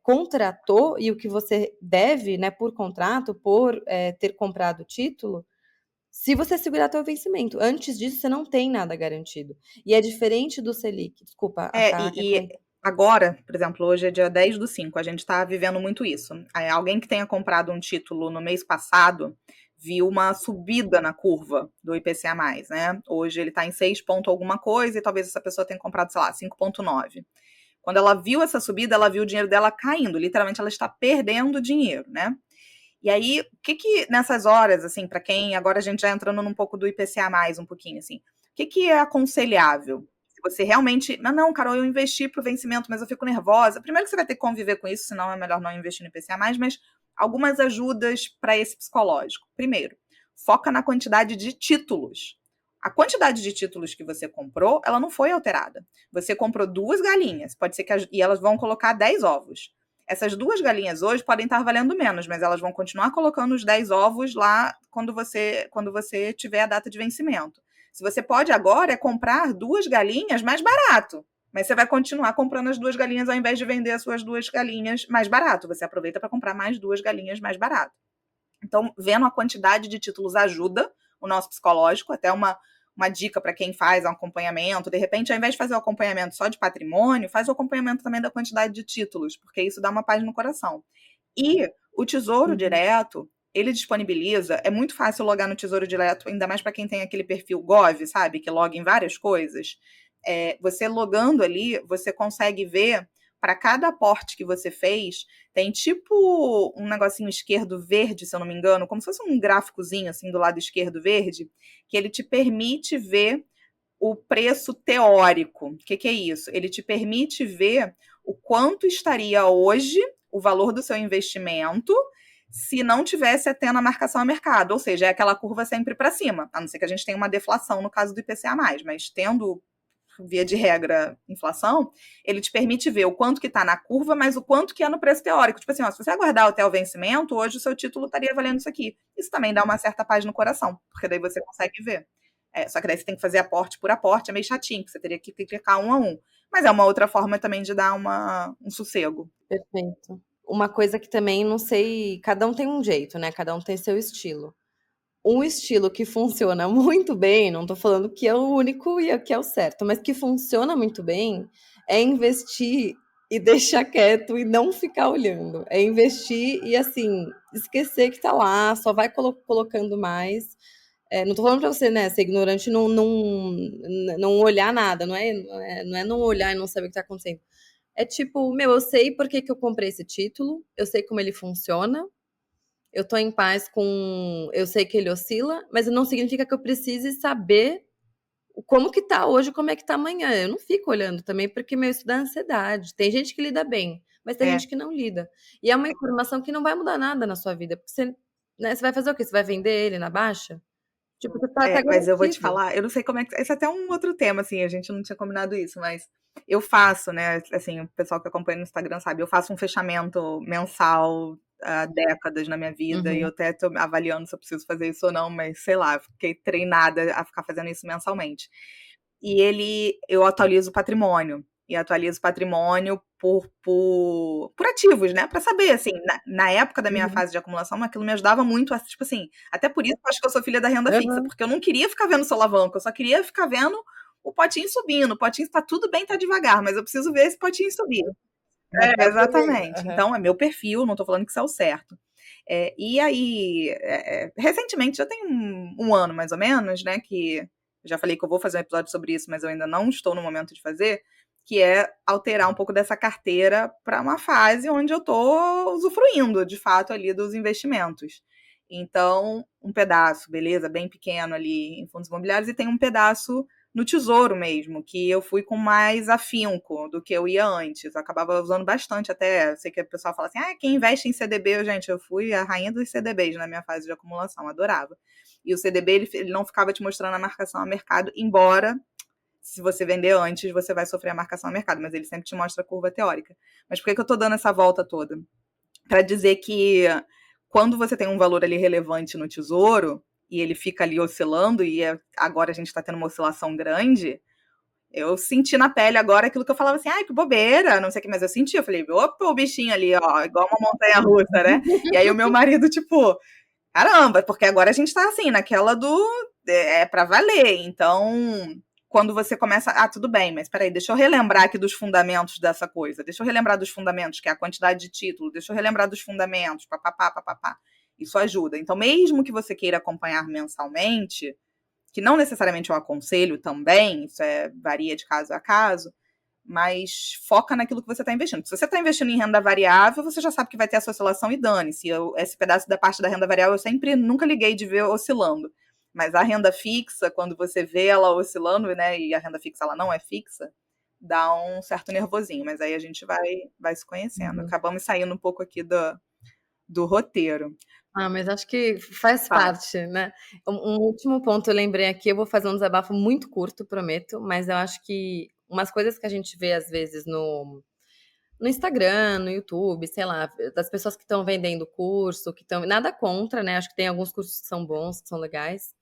contratou e o que você deve, né, por contrato, por ter comprado o título, se você segurar até o vencimento. Antes disso, você não tem nada garantido. E é diferente do Selic. Desculpa, a Cá quer comentar. Agora, por exemplo, hoje é dia 10/5, a gente está vivendo muito isso. Alguém que tenha comprado um título no mês passado viu uma subida na curva do IPCA+, né? Hoje ele está em 6 ponto alguma coisa e talvez essa pessoa tenha comprado, sei lá, 5,9. Quando ela viu essa subida, ela viu o dinheiro dela caindo. Literalmente, ela está perdendo dinheiro, né? E aí, o que nessas horas, assim, para quem, agora a gente já entrando num pouco do IPCA+, um pouquinho, assim, o que é aconselhável? Se você realmente, não, Carol, eu investi pro vencimento, mas eu fico nervosa. Primeiro que você vai ter que conviver com isso, senão é melhor não investir no IPCA+, mas algumas ajudas para esse psicológico. Primeiro, foca na quantidade de títulos. A quantidade de títulos que você comprou, ela não foi alterada. Você comprou 2 galinhas, pode ser e elas vão colocar 10 ovos. Essas 2 galinhas hoje podem estar valendo menos, mas elas vão continuar colocando os 10 ovos lá quando você tiver a data de vencimento. Se você pode agora comprar 2 galinhas mais barato, mas você vai continuar comprando as 2 galinhas ao invés de vender as suas 2 galinhas mais barato. Você aproveita para comprar mais 2 galinhas mais barato. Então, vendo a quantidade de títulos ajuda o nosso psicológico, até uma dica para quem faz um acompanhamento. De repente, ao invés de fazer o acompanhamento só de patrimônio, faz o acompanhamento também da quantidade de títulos, porque isso dá uma paz no coração. E o Tesouro Direto, ele disponibiliza, é muito fácil logar no Tesouro Direto, ainda mais para quem tem aquele perfil Gov, sabe, que loga em várias coisas. Você logando ali, você consegue ver para cada aporte que você fez, tem tipo um negocinho esquerdo verde, se eu não me engano, como se fosse um gráficozinho assim do lado esquerdo verde, que ele te permite ver o preço teórico. O que é isso? Ele te permite ver o quanto estaria hoje o valor do seu investimento se não tivesse tendo a marcação a mercado, ou seja, é aquela curva sempre para cima, a não ser que a gente tenha uma deflação no caso do IPCA+, mas tendo via de regra, inflação, ele te permite ver o quanto que está na curva, mas o quanto que é no preço teórico. Tipo assim, se você aguardar até o vencimento, hoje o seu título estaria valendo isso aqui. Isso também dá uma certa paz no coração, porque daí você consegue ver. Só que daí você tem que fazer aporte por aporte, é meio chatinho, que você teria que clicar um a um. Mas é uma outra forma também de dar um sossego. Perfeito. Uma coisa que também, não sei, cada um tem um jeito, né? Cada um tem seu estilo. Um estilo que funciona muito bem, não estou falando que é o único e que é o certo, mas que funciona muito bem, é investir e deixar quieto e não ficar olhando. É investir e, assim, esquecer que está lá, só vai colocando mais. Não estou falando para você, né, ser ignorante, não olhar nada, não é não olhar e não saber o que está acontecendo. É tipo, eu sei por que eu comprei esse título, eu sei como ele funciona, eu tô em paz com. Eu sei que ele oscila, mas não significa que eu precise saber como que tá hoje, como é que tá amanhã. Eu não fico olhando também, porque isso dá ansiedade. Tem gente que lida bem, mas tem gente que não lida. E é uma informação que não vai mudar nada na sua vida, porque você vai fazer o quê? Você vai vender ele na baixa? Tipo, você tá Mas eu vou te garantido. falar, eu não sei como é que. Esse é até um outro tema, assim, a gente não tinha combinado isso, mas eu faço, né? Assim, o pessoal que acompanha no Instagram sabe, eu faço um fechamento mensal há décadas na minha vida, e eu até tô avaliando se eu preciso fazer isso ou não, mas sei lá, fiquei treinada a ficar fazendo isso mensalmente. E eu atualizo o patrimônio. E atualizo o patrimônio por ativos, né? Pra saber, assim, na época da minha fase de acumulação, aquilo me ajudava muito, tipo assim, até por isso eu acho que eu sou filha da renda fixa, porque eu não queria ficar vendo solavanco, eu só queria ficar vendo o potinho subindo. O potinho tá tudo bem, tá devagar, mas eu preciso ver esse potinho subir. Exatamente. Então, é meu perfil, não tô falando que isso é o certo. E aí, recentemente, já tem um ano mais ou menos, né, que já falei que eu vou fazer um episódio sobre isso, mas eu ainda não estou no momento de fazer, que é alterar um pouco dessa carteira para uma fase onde eu estou usufruindo, de fato, ali dos investimentos. Então, um pedaço, beleza, bem pequeno ali em fundos imobiliários, e tem um pedaço no Tesouro mesmo, que eu fui com mais afinco do que eu ia antes. Eu acabava usando bastante até, sei que o pessoal fala assim, quem investe em CDB, gente, eu fui a rainha dos CDBs na minha fase de acumulação, adorava. E o CDB, ele não ficava te mostrando a marcação a mercado, embora, se você vender antes, você vai sofrer a marcação a mercado, mas ele sempre te mostra a curva teórica. Mas por que eu tô dando essa volta toda? Para dizer que quando você tem um valor ali relevante no Tesouro, e ele fica ali oscilando, e agora a gente está tendo uma oscilação grande, eu senti na pele agora aquilo que eu falava assim, que bobeira, não sei o que, mas eu senti, eu falei, opa, o bichinho ali, ó, igual uma montanha-russa, né? E aí o meu marido, tipo, caramba, porque agora a gente tá assim, naquela do pra valer, então quando você começa, tudo bem, mas peraí, deixa eu relembrar aqui dos fundamentos dessa coisa, deixa eu relembrar dos fundamentos, que é a quantidade de título, deixa eu relembrar dos fundamentos, papapá, papapá, isso ajuda. Então, mesmo que você queira acompanhar mensalmente, que não necessariamente eu aconselho também, isso varia de caso a caso, mas foca naquilo que você está investindo. Se você está investindo em renda variável, você já sabe que vai ter essa oscilação e dane-se. Esse pedaço da parte da renda variável eu nunca liguei de ver oscilando. Mas a renda fixa, quando você vê ela oscilando, né, e a renda fixa ela não é fixa, dá um certo nervosinho. Mas aí a gente vai se conhecendo. Acabamos saindo um pouco aqui do roteiro. Mas acho que faz parte, né? Um último ponto eu lembrei aqui, eu vou fazer um desabafo muito curto, prometo, mas eu acho que umas coisas que a gente vê às vezes no Instagram, no YouTube, sei lá, das pessoas que estão vendendo curso, que estão. Nada contra, né? Acho que tem alguns cursos que são bons, que são legais.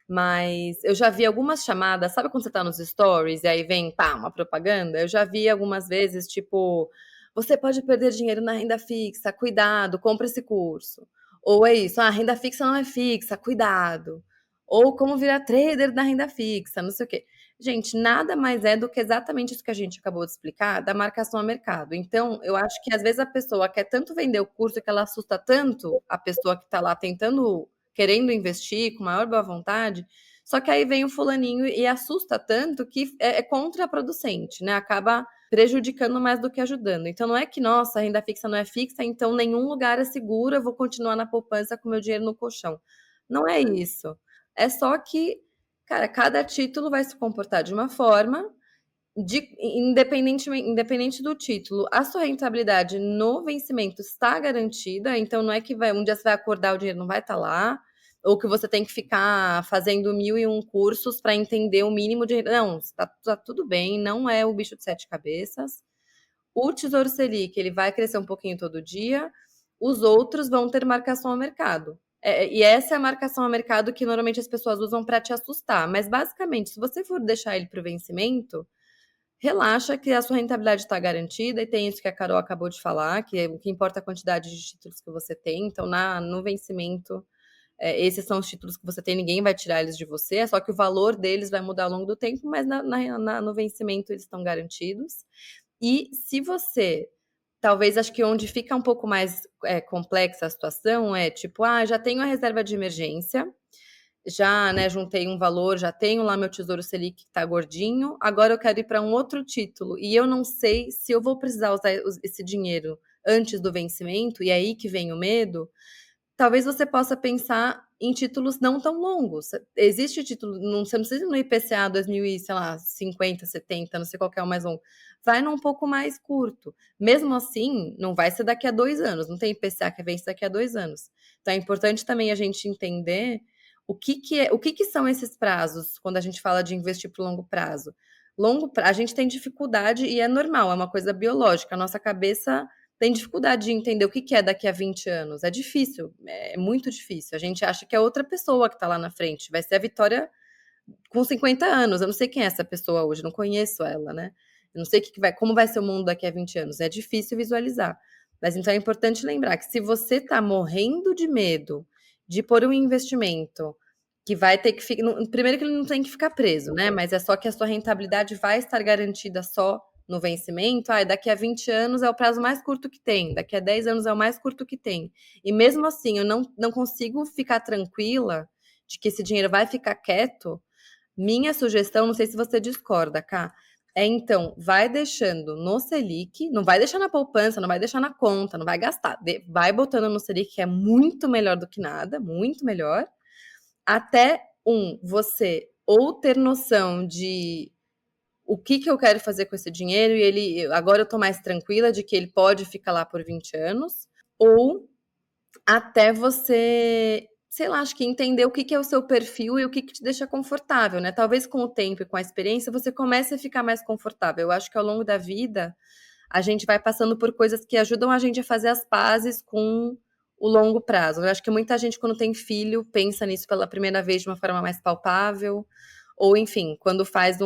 Mas eu já vi algumas chamadas, sabe quando você tá nos stories e aí vem, pá, uma propaganda? Eu já vi algumas vezes, tipo, você pode perder dinheiro na renda fixa, cuidado, compra esse curso. Ou é isso, renda fixa não é fixa, cuidado. Ou como virar trader da renda fixa, não sei o quê. Gente, nada mais é do que exatamente isso que a gente acabou de explicar, da marcação a mercado. Então, eu acho que às vezes a pessoa quer tanto vender o curso que ela assusta tanto a pessoa que está lá tentando, querendo investir com maior boa vontade, só que aí vem o fulaninho e assusta tanto que é contraproducente, né? Acaba prejudicando mais do que ajudando. Então não é que, nossa, a renda fixa não é fixa, então nenhum lugar é seguro, eu vou continuar na poupança com meu dinheiro no colchão. Não é isso. É só que, cara, cada título vai se comportar de uma forma, independente do título, a sua rentabilidade no vencimento está garantida, então não é que um dia você vai acordar, o dinheiro não vai estar lá, ou que você tem que ficar fazendo 1001 cursos para entender o mínimo de. Não, tá tudo bem, não é o bicho de sete cabeças. O Tesouro Selic, ele vai crescer um pouquinho todo dia, os outros vão ter marcação ao mercado. E essa é a marcação ao mercado que normalmente as pessoas usam para te assustar. Mas, basicamente, se você for deixar ele para o vencimento, relaxa que a sua rentabilidade está garantida, e tem isso que a Carol acabou de falar, que o que importa é a quantidade de títulos que você tem. Então, no vencimento, esses são os títulos que você tem, ninguém vai tirar eles de você, é só que o valor deles vai mudar ao longo do tempo, mas no vencimento eles estão garantidos. E se você, talvez, acho que onde fica um pouco mais complexa a situação é tipo, já tenho a reserva de emergência, já, né, juntei um valor, já tenho lá meu Tesouro Selic que tá gordinho, agora eu quero ir para um outro título e eu não sei se eu vou precisar usar esse dinheiro antes do vencimento, e é aí que vem o medo. Talvez você possa pensar em títulos não tão longos. Existe título, você não precisa ir no IPCA 2000 e, sei lá, 50, 70, não sei qual que é o mais longo. Vai num pouco mais curto. Mesmo assim, não vai ser daqui a 2 anos. Não tem IPCA que vence daqui a 2 anos. Então é importante também a gente entender o que que são esses prazos quando a gente fala de investir para o longo prazo. A gente tem dificuldade e é normal, é uma coisa biológica. A nossa cabeça tem dificuldade de entender o que que é daqui a 20 anos. É difícil, é muito difícil. A gente acha que é outra pessoa que tá lá na frente. Vai ser a Vitória com 50 anos. Eu não sei quem é essa pessoa hoje, não conheço ela, né? Eu não sei como vai ser o mundo daqui a 20 anos. É difícil visualizar. Mas então é importante lembrar que se você tá morrendo de medo de pôr um investimento que vai ter que ficar. Primeiro que ele não tem que ficar preso, né? Mas é só que a sua rentabilidade vai estar garantida só no vencimento. Daqui a 20 anos é o prazo mais curto que tem, daqui a 10 anos é o mais curto que tem. E mesmo assim, eu não consigo ficar tranquila de que esse dinheiro vai ficar quieto. Minha sugestão, não sei se você discorda, Cá, então, vai deixando no Selic, não vai deixar na poupança, não vai deixar na conta, não vai gastar. Vai botando no Selic, que é muito melhor do que nada, muito melhor. Até você ou ter noção de o que eu quero fazer com esse dinheiro e agora eu tô mais tranquila de que ele pode ficar lá por 20 anos, ou até você, sei lá, acho que entender o que é o seu perfil e o que te deixa confortável, né? Talvez com o tempo e com a experiência você comece a ficar mais confortável. Eu acho que ao longo da vida a gente vai passando por coisas que ajudam a gente a fazer as pazes com o longo prazo. Eu acho que muita gente, quando tem filho, pensa nisso pela primeira vez de uma forma mais palpável. Ou, enfim, quando faz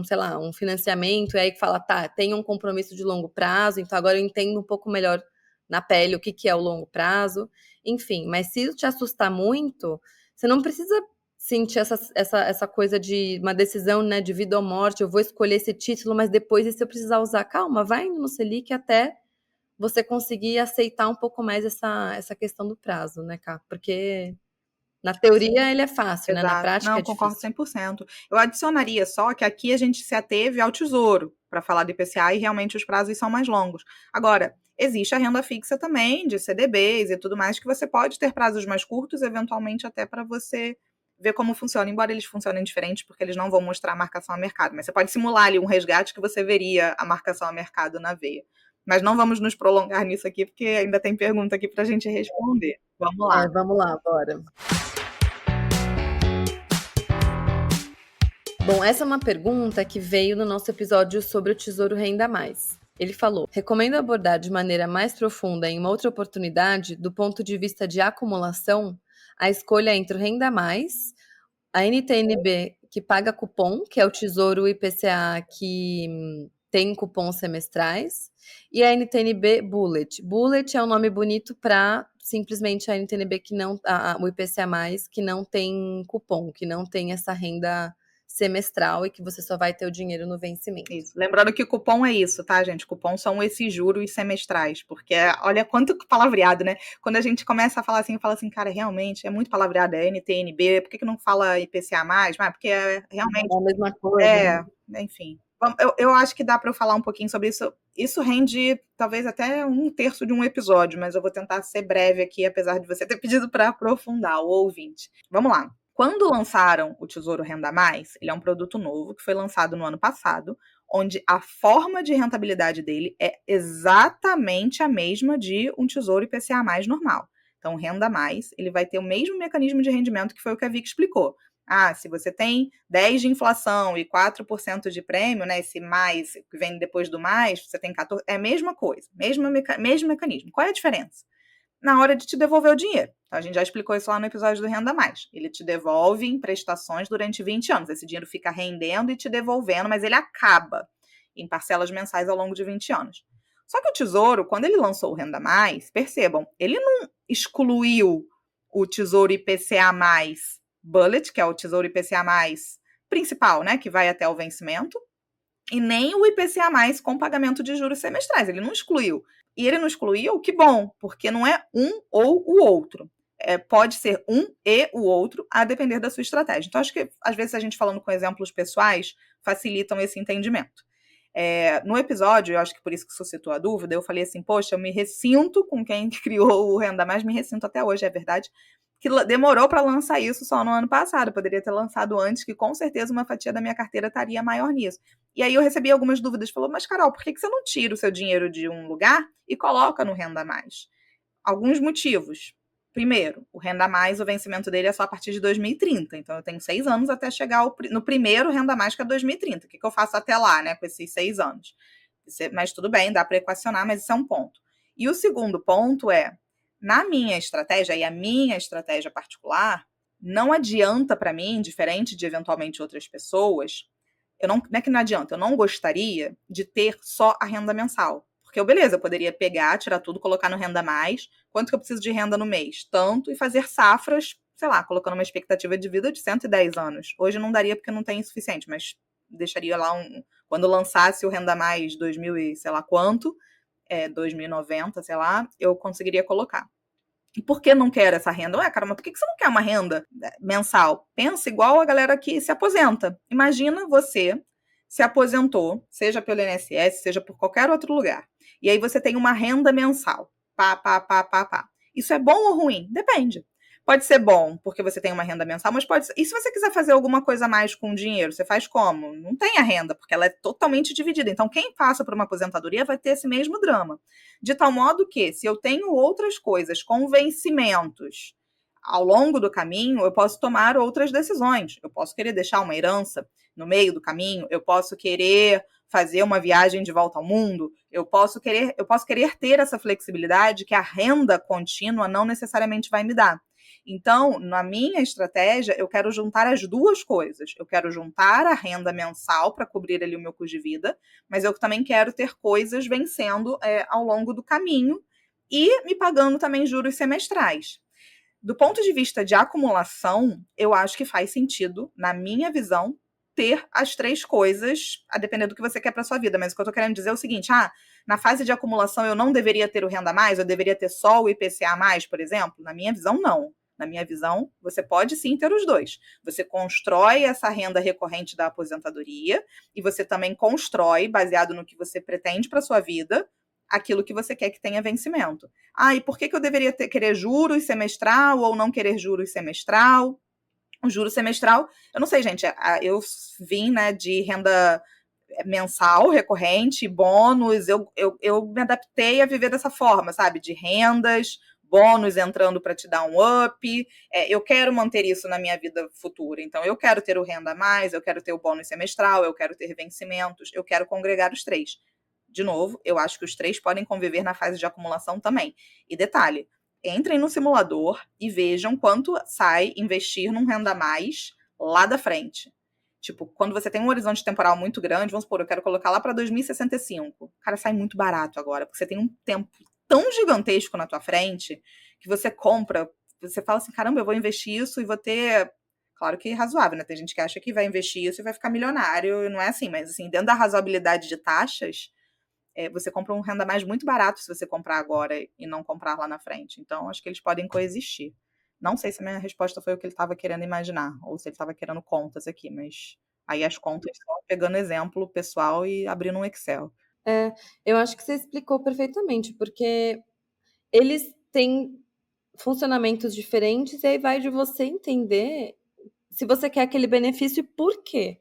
sei lá, um financiamento, e aí fala, tá, tem um compromisso de longo prazo, então agora eu entendo um pouco melhor na pele o que é o longo prazo. Enfim, mas se isso te assustar muito, você não precisa sentir essa coisa de uma decisão, né, de vida ou morte, eu vou escolher esse título, mas depois, e se eu precisar usar, calma, vai indo no Selic até você conseguir aceitar um pouco mais essa questão do prazo, né, Cá? Porque na teoria ele é fácil, né? Na Exato. prática Não, é concordo difícil. 100%. Eu adicionaria só que aqui a gente se ateve ao Tesouro para falar do IPCA e realmente os prazos são mais longos. Agora, existe a renda fixa também, de CDBs e tudo mais, que você pode ter prazos mais curtos, eventualmente até para você ver como funciona, embora eles funcionem diferentes, porque eles não vão mostrar a marcação a mercado. Mas você pode simular ali um resgate que você veria a marcação a mercado na veia. Mas não vamos nos prolongar nisso aqui, porque ainda tem pergunta aqui para a gente responder. Vamos lá. Vamos lá, bora. Bom, essa é uma pergunta que veio no nosso episódio sobre o Tesouro Renda Mais. Ele falou: recomendo abordar de maneira mais profunda em uma outra oportunidade, do ponto de vista de acumulação, a escolha entre o Renda Mais, a NTNB que paga cupom, que é o Tesouro IPCA que tem cupons semestrais, e a NTNB Bullet. Bullet é um nome bonito para simplesmente a NTNB que não, o IPCA+, que não tem cupom, que não tem essa renda semestral e que você só vai ter o dinheiro no vencimento. Isso. Lembrando que cupom é isso, tá, gente? Cupom são esses juros semestrais, porque olha quanto palavreado, né? Quando a gente começa a falar assim, fala assim, cara, realmente é muito palavreado, é NTNB, por que não fala IPCA+? Mas porque realmente... É a mesma coisa. Né? Enfim. Eu acho que dá para eu falar um pouquinho sobre isso. Isso rende talvez até 1/3 de um episódio, mas eu vou tentar ser breve aqui, apesar de você ter pedido para aprofundar o ouvinte. Vamos lá. Quando lançaram o Tesouro Renda Mais, ele é um produto novo que foi lançado no ano passado, onde a forma de rentabilidade dele é exatamente a mesma de um Tesouro IPCA+ normal. Então, o Renda Mais, ele vai ter o mesmo mecanismo de rendimento que foi o que a Vicky explicou. Se você tem 10 de inflação e 4% de prêmio, né, esse mais que vem depois do mais, você tem 14, é a mesma coisa, mesmo mecanismo. Qual é a diferença? Na hora de te devolver o dinheiro. Então, a gente já explicou isso lá no episódio do Renda Mais. Ele te devolve em prestações durante 20 anos. Esse dinheiro fica rendendo e te devolvendo, mas ele acaba em parcelas mensais ao longo de 20 anos. Só que o Tesouro, quando ele lançou o Renda Mais, percebam, ele não excluiu o Tesouro IPCA+, Bullet, que é o Tesouro IPCA+ principal, né, que vai até o vencimento, e nem o IPCA+ com pagamento de juros semestrais. Ele não excluiu. E ele não excluiu, que bom, porque não é um ou o outro. Pode ser um e o outro, a depender da sua estratégia. Então, acho que, às vezes, a gente falando com exemplos pessoais, facilitam esse entendimento. No episódio, eu acho que por isso que suscitou a dúvida, eu falei assim, poxa, eu me ressinto com quem criou o Renda Mais, me ressinto até hoje, é verdade, que demorou para lançar isso só no ano passado. Eu poderia ter lançado antes, que com certeza uma fatia da minha carteira estaria maior nisso. E aí eu recebi algumas dúvidas. Falou, mas Carol, por que você não tira o seu dinheiro de um lugar e coloca no Renda Mais? Alguns motivos. Primeiro, o Renda Mais, o vencimento dele é só a partir de 2030. Então, eu tenho 6 anos até chegar no primeiro Renda Mais, que é 2030. O que eu faço até lá, né, com esses 6 anos? Mas tudo bem, dá para equacionar, mas isso é um ponto. E o segundo ponto é, na minha estratégia, e a minha estratégia particular, não adianta para mim, diferente de eventualmente outras pessoas, não é que não adianta, eu não gostaria de ter só a renda mensal. Porque, beleza, eu poderia pegar, tirar tudo, colocar no Renda Mais. Quanto que eu preciso de renda no mês? Tanto, e fazer safras, sei lá, colocando uma expectativa de vida de 110 anos. Hoje não daria porque não tem o suficiente, mas deixaria lá quando lançasse o Renda Mais 2000 e sei lá quanto, 2090, sei lá, eu conseguiria colocar. E por que não quer essa renda? Ué, caramba, por que você não quer uma renda mensal? Pensa igual a galera que se aposenta. Imagina você se aposentou, seja pelo INSS, seja por qualquer outro lugar. E aí você tem uma renda mensal. Pá. Isso é bom ou ruim? Depende. Pode ser bom porque você tem uma renda mensal, mas pode ser... E se você quiser fazer alguma coisa mais com o dinheiro, você faz como? Não tem a renda, porque ela é totalmente dividida. Então, quem passa por uma aposentadoria vai ter esse mesmo drama. De tal modo que, se eu tenho outras coisas com vencimentos ao longo do caminho, eu posso tomar outras decisões. Eu posso querer deixar uma herança no meio do caminho, eu posso querer fazer uma viagem de volta ao mundo, eu posso querer ter essa flexibilidade que a renda contínua não necessariamente vai me dar. Então, na minha estratégia, eu quero juntar as duas coisas. Eu quero juntar a renda mensal para cobrir ali o meu custo de vida, mas eu também quero ter coisas vencendo ao longo do caminho e me pagando também juros semestrais. Do ponto de vista de acumulação, eu acho que faz sentido, na minha visão, ter as três coisas, a depender do que você quer para sua vida. Mas o que eu estou querendo dizer é o seguinte, na fase de acumulação eu não deveria ter o Renda Mais, eu deveria ter só o IPCA+, por exemplo? Na minha visão, não. Na minha visão, você pode sim ter os dois. Você constrói essa renda recorrente da aposentadoria e você também constrói, baseado no que você pretende para sua vida, aquilo que você quer que tenha vencimento. E por que eu deveria querer juros semestral ou não querer juros semestral? O juro semestral, eu não sei, gente, eu vim, né, de renda mensal, recorrente, bônus, eu me adaptei a viver dessa forma, sabe, de rendas, bônus entrando para te dar um up, eu quero manter isso na minha vida futura, então eu quero ter o Renda Mais, eu quero ter o bônus semestral, eu quero ter vencimentos, eu quero congregar os três. De novo, eu acho que os três podem conviver na fase de acumulação também. E detalhe, entrem no simulador e vejam quanto sai investir num Renda Mais lá da frente. Tipo, quando você tem um horizonte temporal muito grande, vamos supor, eu quero colocar lá para 2065. Cara, sai muito barato agora, porque você tem um tempo tão gigantesco na tua frente que você compra, você fala assim, caramba, eu vou investir isso e vou ter... Claro que é razoável, né? Tem gente que acha que vai investir isso e vai ficar milionário, não é assim, mas assim, dentro da razoabilidade de taxas, você compra um Renda Mais muito barato se você comprar agora e não comprar lá na frente. Então, acho que eles podem coexistir. Não sei se a minha resposta foi o que ele estava querendo imaginar, ou se ele estava querendo contas aqui, mas aí as contas só pegando exemplo pessoal e abrindo um Excel. Eu acho que você explicou perfeitamente, porque eles têm funcionamentos diferentes e aí vai de você entender se você quer aquele benefício e por quê,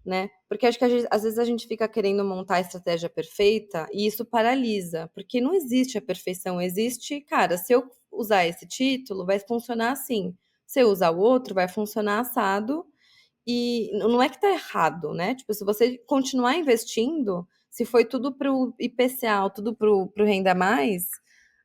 né? Porque acho que às vezes a gente fica querendo montar a estratégia perfeita e isso paralisa, porque não existe a perfeição, existe, cara, se eu usar esse título, vai funcionar assim. Se eu usar o outro, vai funcionar assado. E não é que tá errado, né? Tipo, se você continuar investindo, se foi tudo pro IPCA, tudo pro Renda Mais,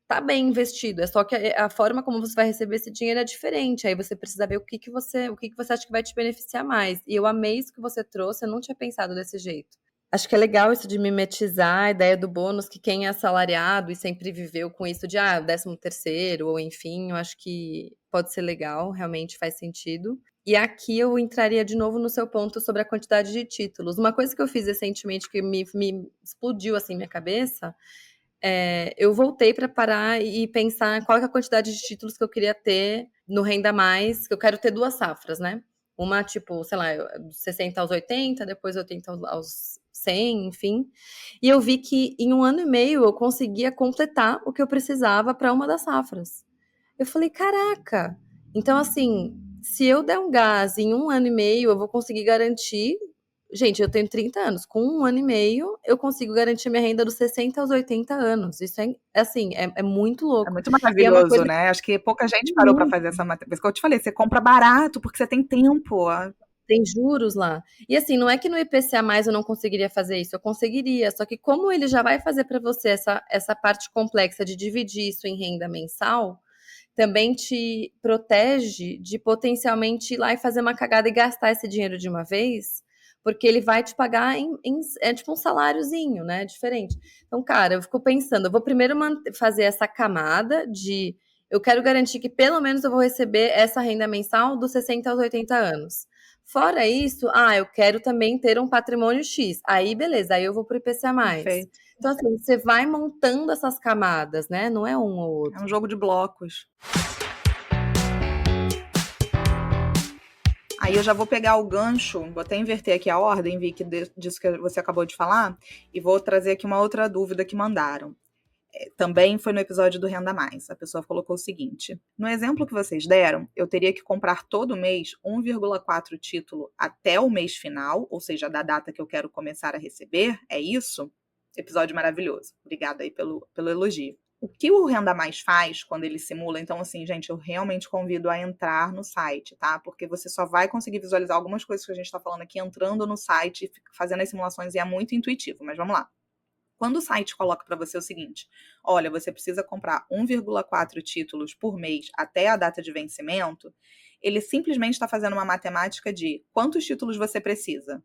tá bem investido. É só que a forma como você vai receber esse dinheiro é diferente. Aí você precisa ver o que você acha que vai te beneficiar mais. E eu amei isso que você trouxe, eu não tinha pensado desse jeito. Acho que é legal isso de mimetizar a ideia do bônus, que quem é assalariado e sempre viveu com isso de 13º, ou enfim, eu acho que pode ser legal, realmente faz sentido. E aqui eu entraria de novo no seu ponto sobre a quantidade de títulos. Uma coisa que eu fiz recentemente que me explodiu assim minha cabeça, eu voltei para parar e pensar qual é a quantidade de títulos que eu queria ter no Renda Mais, que eu quero ter 2 safras, né? Uma, tipo, sei lá, 60 aos 80, depois 80 aos 100, enfim. E eu vi que em 1 ano e meio eu conseguia completar o que eu precisava para uma das safras. Eu falei, caraca! Então, assim, se eu der um gás em 1 ano e meio, eu vou conseguir garantir Gente, eu tenho 30 anos. Com 1 ano e meio, eu consigo garantir minha renda dos 60 aos 80 anos. Isso é muito É louco. muito E é uma maravilhoso, coisa né? Acho que pouca gente parou para muito. fazer essa matemática. Por isso que eu te falei, você compra barato porque você tem tempo. Tem juros lá. E assim, não é que no IPCA mais eu não conseguiria fazer isso, eu conseguiria. Só que como ele já vai fazer para você essa parte complexa de dividir isso em renda mensal, também te protege de potencialmente ir lá e fazer uma cagada e gastar esse dinheiro de uma vez, porque ele vai te pagar é tipo um saláriozinho, né? Diferente. Então, cara, eu fico pensando, eu vou primeiro fazer essa camada de eu quero garantir que pelo menos eu vou receber essa renda mensal dos 60 aos 80 anos. Fora isso, eu quero também ter um patrimônio X. Aí, beleza, aí eu vou pro IPCA+. Perfeito. Então, assim, você vai montando essas camadas, né? Não é um ou É um outro. jogo de blocos. Aí eu já vou pegar o gancho, vou até inverter aqui a ordem, Vicky, disso que você acabou de falar, e vou trazer aqui uma outra dúvida que mandaram. Também foi no episódio do Renda Mais. A pessoa colocou o seguinte: no exemplo que vocês deram, eu teria que comprar todo mês 1,4 título até o mês final, ou seja, da data que eu quero começar a receber, é isso? Episódio maravilhoso. Obrigada aí pelo elogio. O que o Renda Mais faz quando ele simula? Então, assim, gente, eu realmente convido a entrar no site, tá? Porque você só vai conseguir visualizar algumas coisas que a gente está falando aqui entrando no site, fazendo as simulações, e é muito intuitivo, mas vamos lá. Quando o site coloca para você o seguinte: olha, você precisa comprar 1,4 títulos por mês até a data de vencimento, ele simplesmente está fazendo uma matemática de quantos títulos você precisa.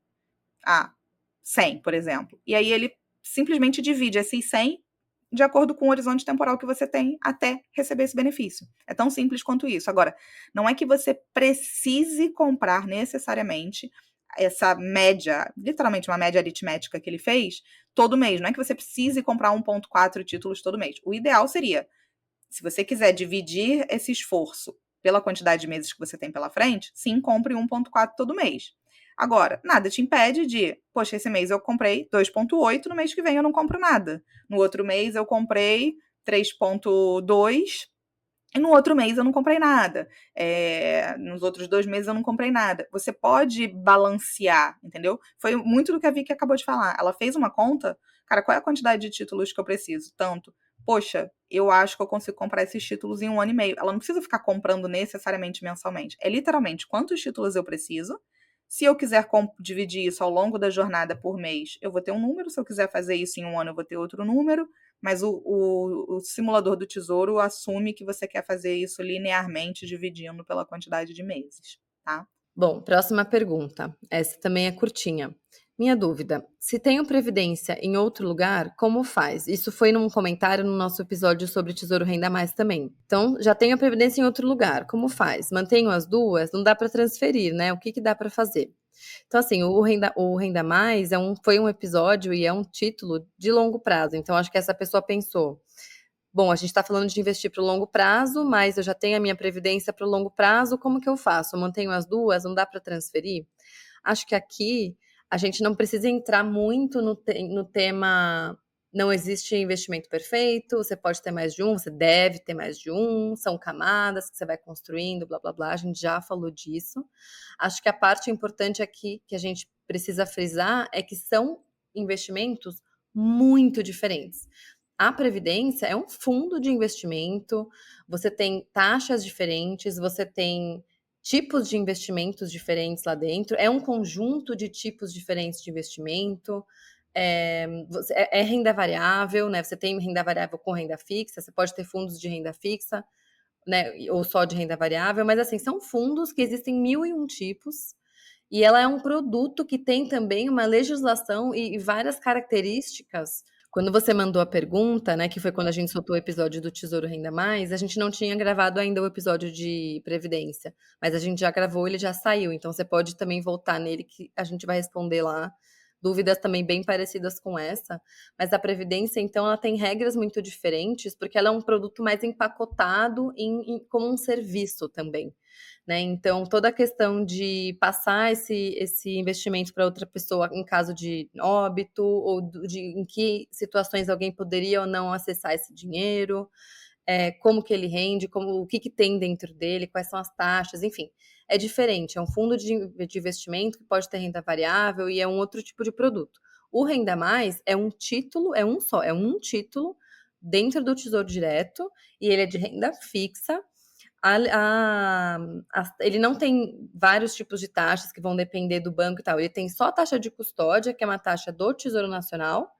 100, por exemplo. E aí ele simplesmente divide esses 100 de acordo com o horizonte temporal que você tem até receber esse benefício. É tão simples quanto isso. Agora, não é que você precise comprar necessariamente essa média, literalmente uma média aritmética que ele fez, todo mês. Não é que você precise comprar 1,4 títulos todo mês. O ideal seria, se você quiser dividir esse esforço pela quantidade de meses que você tem pela frente, sim, compre 1,4 todo mês. Agora, nada te impede de, poxa, esse mês eu comprei 2,8, no mês que vem eu não compro nada. No outro mês eu comprei 3,2 e no outro mês eu não comprei nada. Nos outros 2 meses eu não comprei nada. Você pode balancear, entendeu? Foi muito do que a Vicky acabou de falar. Ela fez uma conta, cara, qual é a quantidade de títulos que eu preciso? Tanto. Poxa, eu acho que eu consigo comprar esses títulos em 1 ano e meio. Ela não precisa ficar comprando necessariamente mensalmente. É literalmente quantos títulos eu preciso. Se eu quiser dividir isso ao longo da jornada por mês, eu vou ter um número. Se eu quiser fazer isso em 1 ano, eu vou ter outro número. Mas o simulador do Tesouro assume que você quer fazer isso linearmente, dividindo pela quantidade de meses, tá? Bom, próxima pergunta. Essa também é curtinha. Minha dúvida: se tenho previdência em outro lugar, como faz? Isso foi num comentário no nosso episódio sobre Tesouro Renda Mais também. Então, já tenho a previdência em outro lugar, como faz? Mantenho as duas? Não dá para transferir, né? O que dá para fazer? Então, assim, o Renda Mais foi um episódio e é um título de longo prazo. Então, acho que essa pessoa pensou: bom, a gente está falando de investir para o longo prazo, mas eu já tenho a minha previdência para o longo prazo, como que eu faço? Eu mantenho as duas? Não dá para transferir? Acho que aqui a gente não precisa entrar muito no tema. Não existe investimento perfeito, você pode ter mais de um, você deve ter mais de um, são camadas que você vai construindo, blá blá blá, a gente já falou disso. Acho que a parte importante aqui que a gente precisa frisar é que são investimentos muito diferentes. A Previdência é um fundo de investimento, você tem taxas diferentes, você tem tipos de investimentos diferentes lá dentro, é um conjunto de tipos diferentes de investimento, é renda variável, né? Você tem renda variável com renda fixa, você pode ter fundos de renda fixa, né? Ou só de renda variável, mas assim, são fundos que existem 1001 tipos, e ela é um produto que tem também uma legislação e várias características. Quando você mandou a pergunta, né, que foi quando a gente soltou o episódio do Tesouro Renda Mais, a gente não tinha gravado ainda o episódio de Previdência, mas a gente já gravou, ele já saiu, então você pode também voltar nele que a gente vai responder lá dúvidas também bem parecidas com essa, mas a Previdência, então, ela tem regras muito diferentes, porque ela é um produto mais empacotado como um serviço também. Né? Então, toda a questão de passar esse investimento para outra pessoa em caso de óbito, ou em que situações alguém poderia ou não acessar esse dinheiro, como que ele rende, o que tem dentro dele, quais são as taxas, enfim. é diferente, é um fundo de investimento que pode ter renda variável e é um outro tipo de produto. O Renda Mais é um título, é um título dentro do Tesouro Direto e ele é de renda fixa. Ele não tem vários tipos de taxas que vão depender do banco e tal. Ele tem só a taxa de custódia, que é uma taxa do Tesouro Nacional.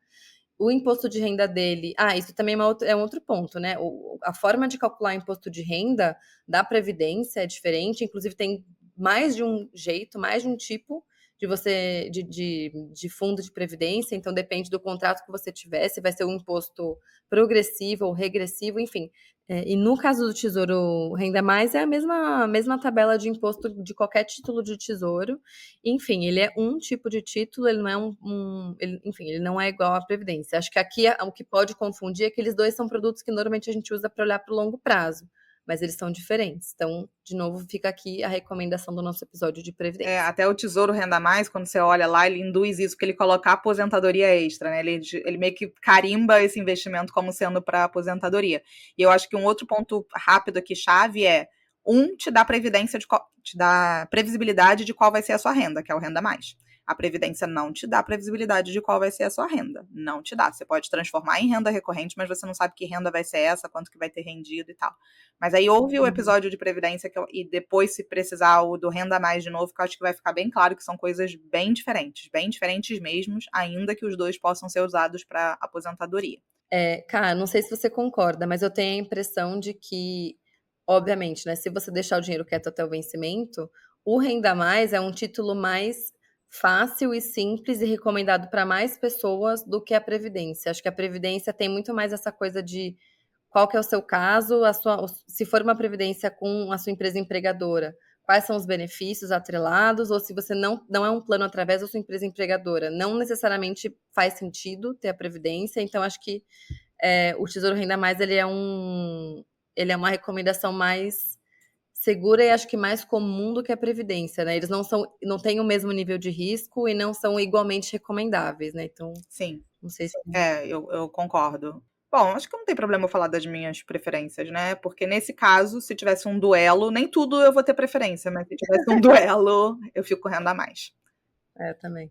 O imposto de renda dele. Isso também é um outro ponto, né? A forma de calcular o imposto de renda da Previdência é diferente. Inclusive, tem mais de um jeito, mais de um tipo de fundo de previdência, então depende do contrato que você tiver, se vai ser um imposto progressivo ou regressivo, enfim. E no caso do Tesouro Renda Mais, é a mesma tabela de imposto de qualquer título de tesouro. Enfim, ele é um tipo de título, ele não é ele não é igual à Previdência. Acho que aqui o que pode confundir é que eles dois são produtos que normalmente a gente usa para olhar para o longo prazo, mas eles são diferentes. Então, de novo, fica aqui a recomendação do nosso episódio de Previdência. Até o Tesouro Renda Mais, quando você olha lá, ele induz isso, porque ele coloca a aposentadoria extra, né? Ele meio que carimba esse investimento como sendo para aposentadoria. E eu acho que um outro ponto rápido aqui, chave, te dá te dá previsibilidade de qual vai ser a sua renda, que é o Renda Mais. A Previdência não te dá previsibilidade de qual vai ser a sua renda. Não te dá. Você pode transformar em renda recorrente, mas você não sabe que renda vai ser essa, quanto que vai ter rendido e tal. Mas aí ouve o episódio de Previdência e depois, se precisar, o do Renda Mais de novo, que eu acho que vai ficar bem claro que são coisas bem diferentes mesmo, ainda que os dois possam ser usados para aposentadoria. Cara, não sei se você concorda, mas eu tenho a impressão de que, obviamente, né, se você deixar o dinheiro quieto até o vencimento, o Renda Mais é um título mais fácil e simples e recomendado para mais pessoas do que a Previdência. Acho que a Previdência tem muito mais essa coisa de qual que é o seu caso, se for uma Previdência com a sua empresa empregadora, quais são os benefícios atrelados, ou se você não é um plano através da sua empresa empregadora, não necessariamente faz sentido ter a Previdência. Então, acho que o Tesouro Renda Mais, ele é uma recomendação mais segura e acho que mais comum do que a Previdência, né? Eles não têm o mesmo nível de risco e não são igualmente recomendáveis, né? Então, sim, não sei se... eu concordo. Bom, acho que não tem problema eu falar das minhas preferências, né? Porque nesse caso, se tivesse um duelo, nem tudo eu vou ter preferência, mas se tivesse um duelo, eu fico com Renda Mais. Também.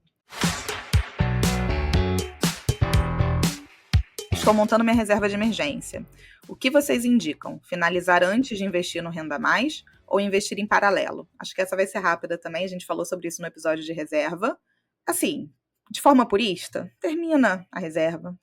Estou montando minha reserva de emergência. O que vocês indicam? Finalizar antes de investir no Renda Mais ou investir em paralelo? Acho que essa vai ser rápida também, a gente falou sobre isso no episódio de reserva. Assim, de forma purista, termina a reserva,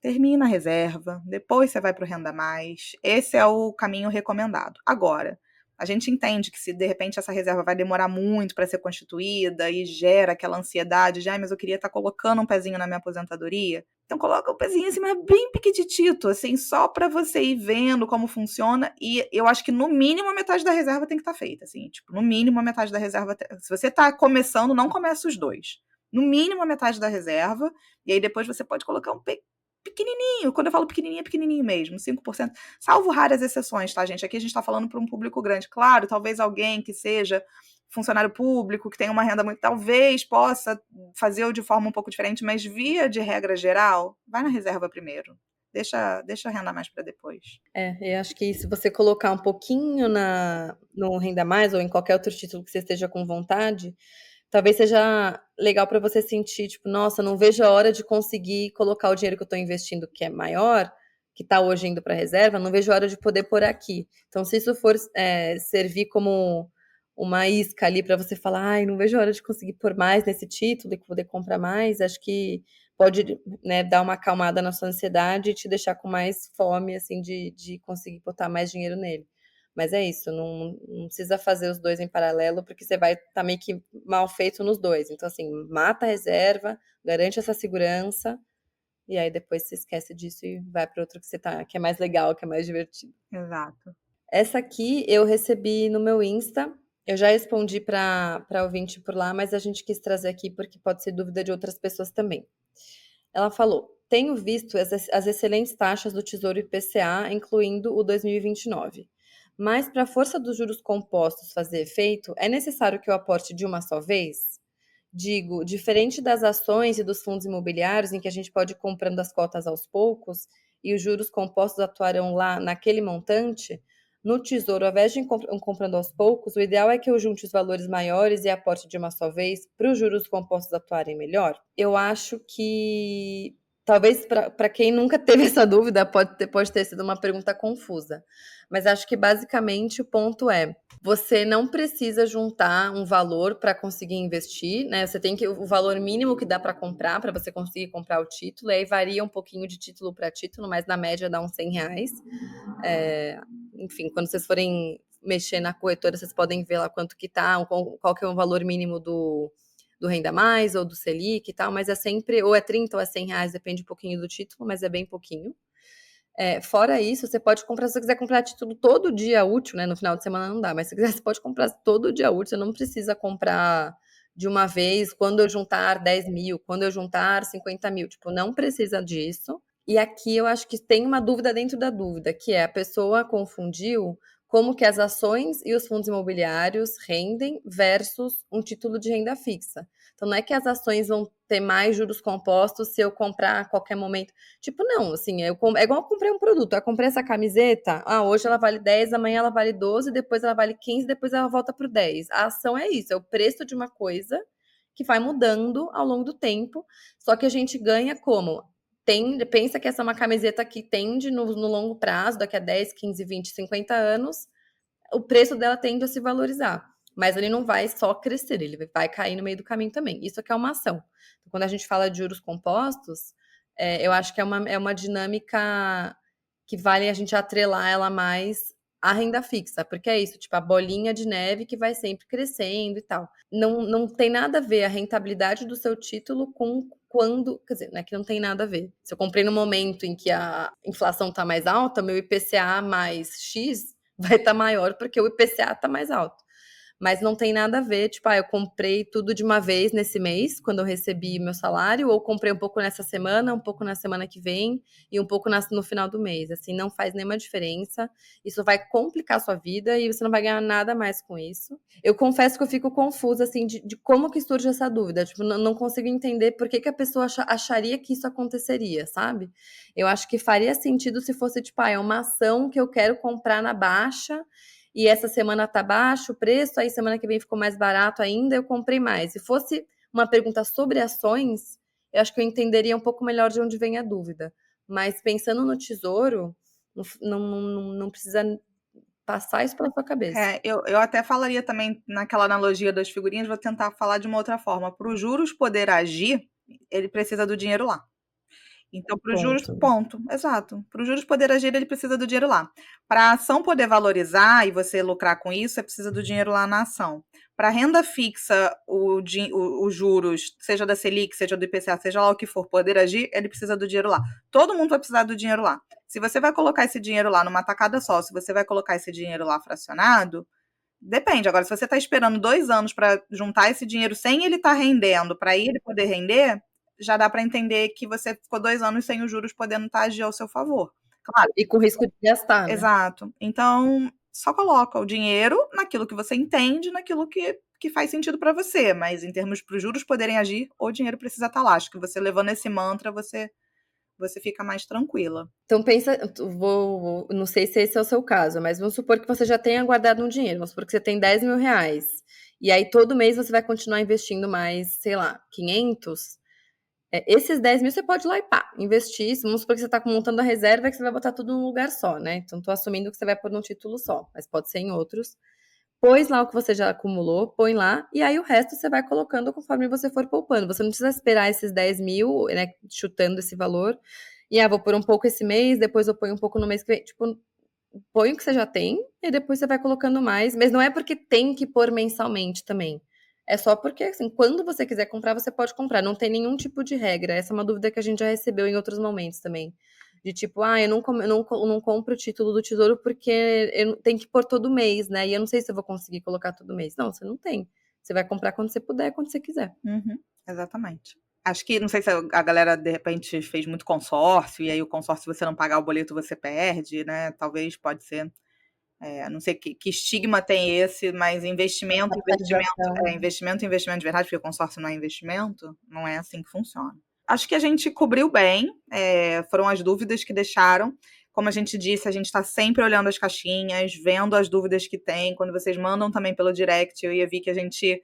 depois você vai para o Renda Mais. Esse é o caminho recomendado. Agora, a gente entende que se de repente essa reserva vai demorar muito para ser constituída e gera aquela ansiedade de, mas eu queria estar colocando um pezinho na minha aposentadoria. Então coloca um pezinho assim, mas bem piquititito, assim, só para você ir vendo como funciona. E eu acho que no mínimo a metade da reserva tem que estar feita, assim, tipo, no mínimo a metade da reserva. Se você está começando, não começa os dois. No mínimo a metade da reserva, e aí depois você pode colocar um pequenininho. Quando eu falo pequenininho, é pequenininho mesmo, 5%. Salvo raras exceções, tá, gente? Aqui a gente está falando para um público grande. Claro, talvez alguém que seja funcionário público, que tem uma renda muito... Talvez possa fazer de forma um pouco diferente, mas via de regra geral, vai na reserva primeiro. Deixa a Renda Mais para depois. Eu acho que se você colocar um pouquinho no Renda Mais ou em qualquer outro título que você esteja com vontade, talvez seja legal para você sentir, tipo, nossa, não vejo a hora de conseguir colocar o dinheiro que eu estou investindo, que é maior, que está hoje indo para a reserva, não vejo a hora de poder pôr aqui. Então, se isso for servir como uma isca ali para você falar, não vejo a hora de conseguir pôr mais nesse título e poder comprar mais, acho que pode, né, dar uma acalmada na sua ansiedade e te deixar com mais fome, assim, de conseguir botar mais dinheiro nele. Mas é isso, não precisa fazer os dois em paralelo, porque você vai estar meio que mal feito nos dois. Então, assim, mata a reserva, garante essa segurança, e aí depois você esquece disso e vai para outro que é mais legal, que é mais divertido. Exato. Essa aqui eu recebi no meu Insta, eu já respondi para ouvinte por lá, mas a gente quis trazer aqui porque pode ser dúvida de outras pessoas também. Ela falou: tenho visto as excelentes taxas do Tesouro IPCA, incluindo o 2029. Mas para a força dos juros compostos fazer efeito, é necessário que eu aporte de uma só vez? Digo, diferente das ações e dos fundos imobiliários, em que a gente pode ir comprando as cotas aos poucos e os juros compostos atuarão lá naquele montante, no Tesouro, ao invés de ir comprando aos poucos, o ideal é que eu junte os valores maiores e aporte de uma só vez para os juros compostos atuarem melhor? Eu acho que talvez para quem nunca teve essa dúvida pode ter sido uma pergunta confusa. Mas acho que basicamente o ponto é: você não precisa juntar um valor para conseguir investir, né? Você tem o valor mínimo que dá para comprar, para você conseguir comprar o título, e aí varia um pouquinho de título para título, mas na média dá uns R$100. Enfim, quando vocês forem mexer na corretora, vocês podem ver lá quanto que tá, qual que é o valor mínimo do Renda Mais ou do Selic e tal, mas é sempre, ou é 30 ou é R$100, depende um pouquinho do título, mas é bem pouquinho. Fora isso, você pode comprar, se você quiser comprar título todo dia útil, né? No final de semana não dá, mas se quiser, você pode comprar todo dia útil, você não precisa comprar de uma vez, quando eu juntar 10 mil, quando eu juntar 50 mil, tipo, não precisa disso. E aqui eu acho que tem uma dúvida dentro da dúvida, que é a pessoa confundiu como que as ações e os fundos imobiliários rendem versus um título de renda fixa. Então, não é que as ações vão ter mais juros compostos se eu comprar a qualquer momento. Tipo, não, assim, é igual eu comprei um produto. Eu comprei essa camiseta, hoje ela vale 10, amanhã ela vale 12, depois ela vale 15, depois ela volta para o 10. A ação é isso, é o preço de uma coisa que vai mudando ao longo do tempo, só que a gente ganha como? Pensa que essa é uma camiseta que tende no longo prazo, daqui a 10, 15, 20, 50 anos, o preço dela tende a se valorizar. Mas ele não vai só crescer, ele vai cair no meio do caminho também. Isso aqui é uma ação. Então, quando a gente fala de juros compostos, eu acho que é uma dinâmica que vale a gente atrelar ela mais à renda fixa, porque é isso, tipo, a bolinha de neve que vai sempre crescendo e tal. Não tem nada a ver a rentabilidade do seu título com quando, quer dizer, não é que não tem nada a ver. Se eu comprei no momento em que a inflação está mais alta, meu IPCA mais X vai estar maior porque o IPCA está mais alto. Mas não tem nada a ver, tipo, eu comprei tudo de uma vez nesse mês, quando eu recebi meu salário, ou comprei um pouco nessa semana, um pouco na semana que vem e um pouco no final do mês. Assim, não faz nenhuma diferença. Isso vai complicar a sua vida e você não vai ganhar nada mais com isso. Eu confesso que eu fico confusa, assim, de como que surge essa dúvida. Tipo, não consigo entender por que a pessoa acharia que isso aconteceria, sabe? Eu acho que faria sentido se fosse, tipo, é uma ação que eu quero comprar na baixa e essa semana tá baixo o preço, aí semana que vem ficou mais barato ainda, eu comprei mais. Se fosse uma pergunta sobre ações, eu acho que eu entenderia um pouco melhor de onde vem a dúvida. Mas pensando no Tesouro, não precisa passar isso pela sua cabeça. Eu até falaria também, naquela analogia das figurinhas, vou tentar falar de uma outra forma. Para os juros poder agir, ele precisa do dinheiro lá. Então, para os juros, ponto, exato. Para os juros poder agir, ele precisa do dinheiro lá. Para a ação poder valorizar e você lucrar com isso, precisa do dinheiro lá na ação. Para a renda fixa, os juros, seja da Selic, seja do IPCA, seja lá o que for, poder agir, ele precisa do dinheiro lá. Todo mundo vai precisar do dinheiro lá. Se você vai colocar esse dinheiro lá numa tacada só, se você vai colocar esse dinheiro lá fracionado, depende. Agora, se você está esperando 2 anos para juntar esse dinheiro sem ele estar rendendo, para ele poder render, já dá para entender que você ficou 2 anos sem os juros podendo estar agir ao seu favor. Claro. E com risco de gastar, né? Exato. Então, só coloca o dinheiro naquilo que você entende, naquilo que faz sentido para você. Mas em termos para os juros poderem agir, o dinheiro precisa estar lá. Acho que você levando esse mantra, você fica mais tranquila. Então pensa, não sei se esse é o seu caso, mas vamos supor que você já tenha guardado um dinheiro, vamos supor que você tem R$10.000, e aí todo mês você vai continuar investindo mais, sei lá, 500, esses 10 mil você pode ir lá e investir, vamos supor que você está montando a reserva, que você vai botar tudo num lugar só, né? Então tô assumindo que você vai pôr num título só, mas pode ser em outros. Pôs lá o que você já acumulou, põe lá, e aí o resto você vai colocando conforme você for poupando. Você não precisa esperar esses 10 mil, né, chutando esse valor, e vou pôr um pouco esse mês, depois eu ponho um pouco no mês que vem. Tipo, põe o que você já tem, e depois você vai colocando mais. Mas não é porque tem que pôr mensalmente também. É só porque, assim, quando você quiser comprar, você pode comprar. Não tem nenhum tipo de regra. Essa é uma dúvida que a gente já recebeu em outros momentos também. De tipo, eu não compro o título do Tesouro porque eu tenho que pôr todo mês, né? E eu não sei se eu vou conseguir colocar todo mês. Não, você não tem. Você vai comprar quando você puder, quando você quiser. Exatamente. Acho que, não sei se a galera, de repente, fez muito consórcio, e aí o consórcio, se você não pagar o boleto, você perde, né? Talvez, pode ser. Não sei que estigma tem esse, mas investimento de verdade, porque o consórcio não é investimento, não é assim que funciona. Acho que a gente cobriu bem, foram as dúvidas que deixaram. Como a gente disse, a gente está sempre olhando as caixinhas, vendo as dúvidas que tem. Quando vocês mandam também pelo direct, eu ia ver que a gente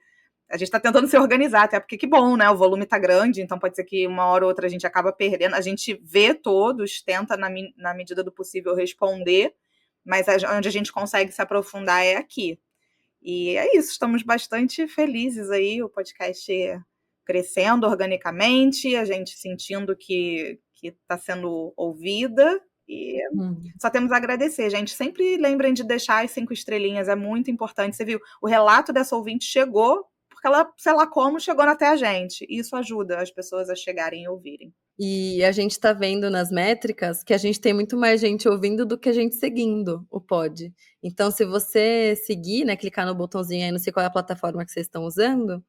está tentando se organizar, até porque que bom, né? O volume está grande, então pode ser que uma hora ou outra a gente acaba perdendo. A gente vê todos, tenta na medida do possível responder, mas onde a gente consegue se aprofundar é aqui. E é isso, estamos bastante felizes aí, o podcast crescendo organicamente, a gente sentindo que está sendo ouvida, e só temos a agradecer, gente. Sempre lembrem de deixar as 5 estrelinhas, é muito importante. Você viu, o relato dessa ouvinte chegou porque ela, sei lá como, chegou até a gente. Isso ajuda as pessoas a chegarem e ouvirem. E a gente tá vendo nas métricas que a gente tem muito mais gente ouvindo do que a gente seguindo o pod. Então, se você seguir, né, clicar no botãozinho aí, não sei qual é a plataforma que vocês estão usando,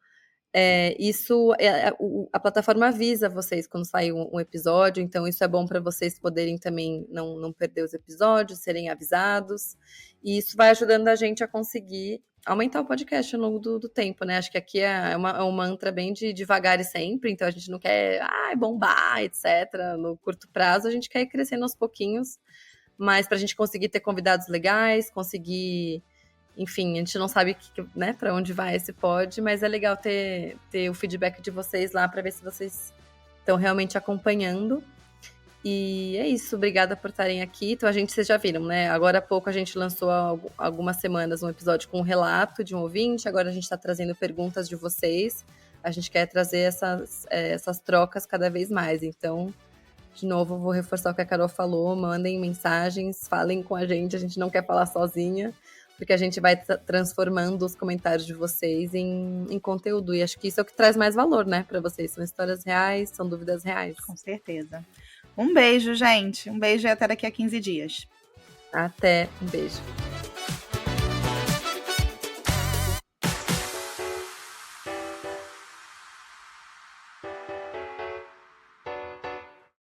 a plataforma avisa vocês quando sai um episódio, então isso é bom para vocês poderem também não perder os episódios, serem avisados, e isso vai ajudando a gente a conseguir aumentar o podcast ao longo do tempo, né? Acho que aqui é um mantra bem de devagar e sempre, então a gente não quer bombar, etc. No curto prazo, a gente quer ir crescendo aos pouquinhos, mas para a gente conseguir ter convidados legais, conseguir... Enfim, a gente não sabe né, para onde vai esse pod, mas é legal ter o feedback de vocês lá para ver se vocês estão realmente acompanhando. E é isso, obrigada por estarem aqui. Então, vocês já viram, né? Agora há pouco a gente lançou há algumas semanas um episódio com um relato de um ouvinte, agora a gente está trazendo perguntas de vocês. A gente quer trazer essas trocas cada vez mais. Então, de novo, vou reforçar o que a Carol falou, mandem mensagens, falem com a gente não quer falar sozinha, porque a gente vai transformando os comentários de vocês em conteúdo. E acho que isso é o que traz mais valor, né, para vocês. São histórias reais, são dúvidas reais. Com certeza. Um beijo, gente. Um beijo e até daqui a 15 dias. Até. Um beijo.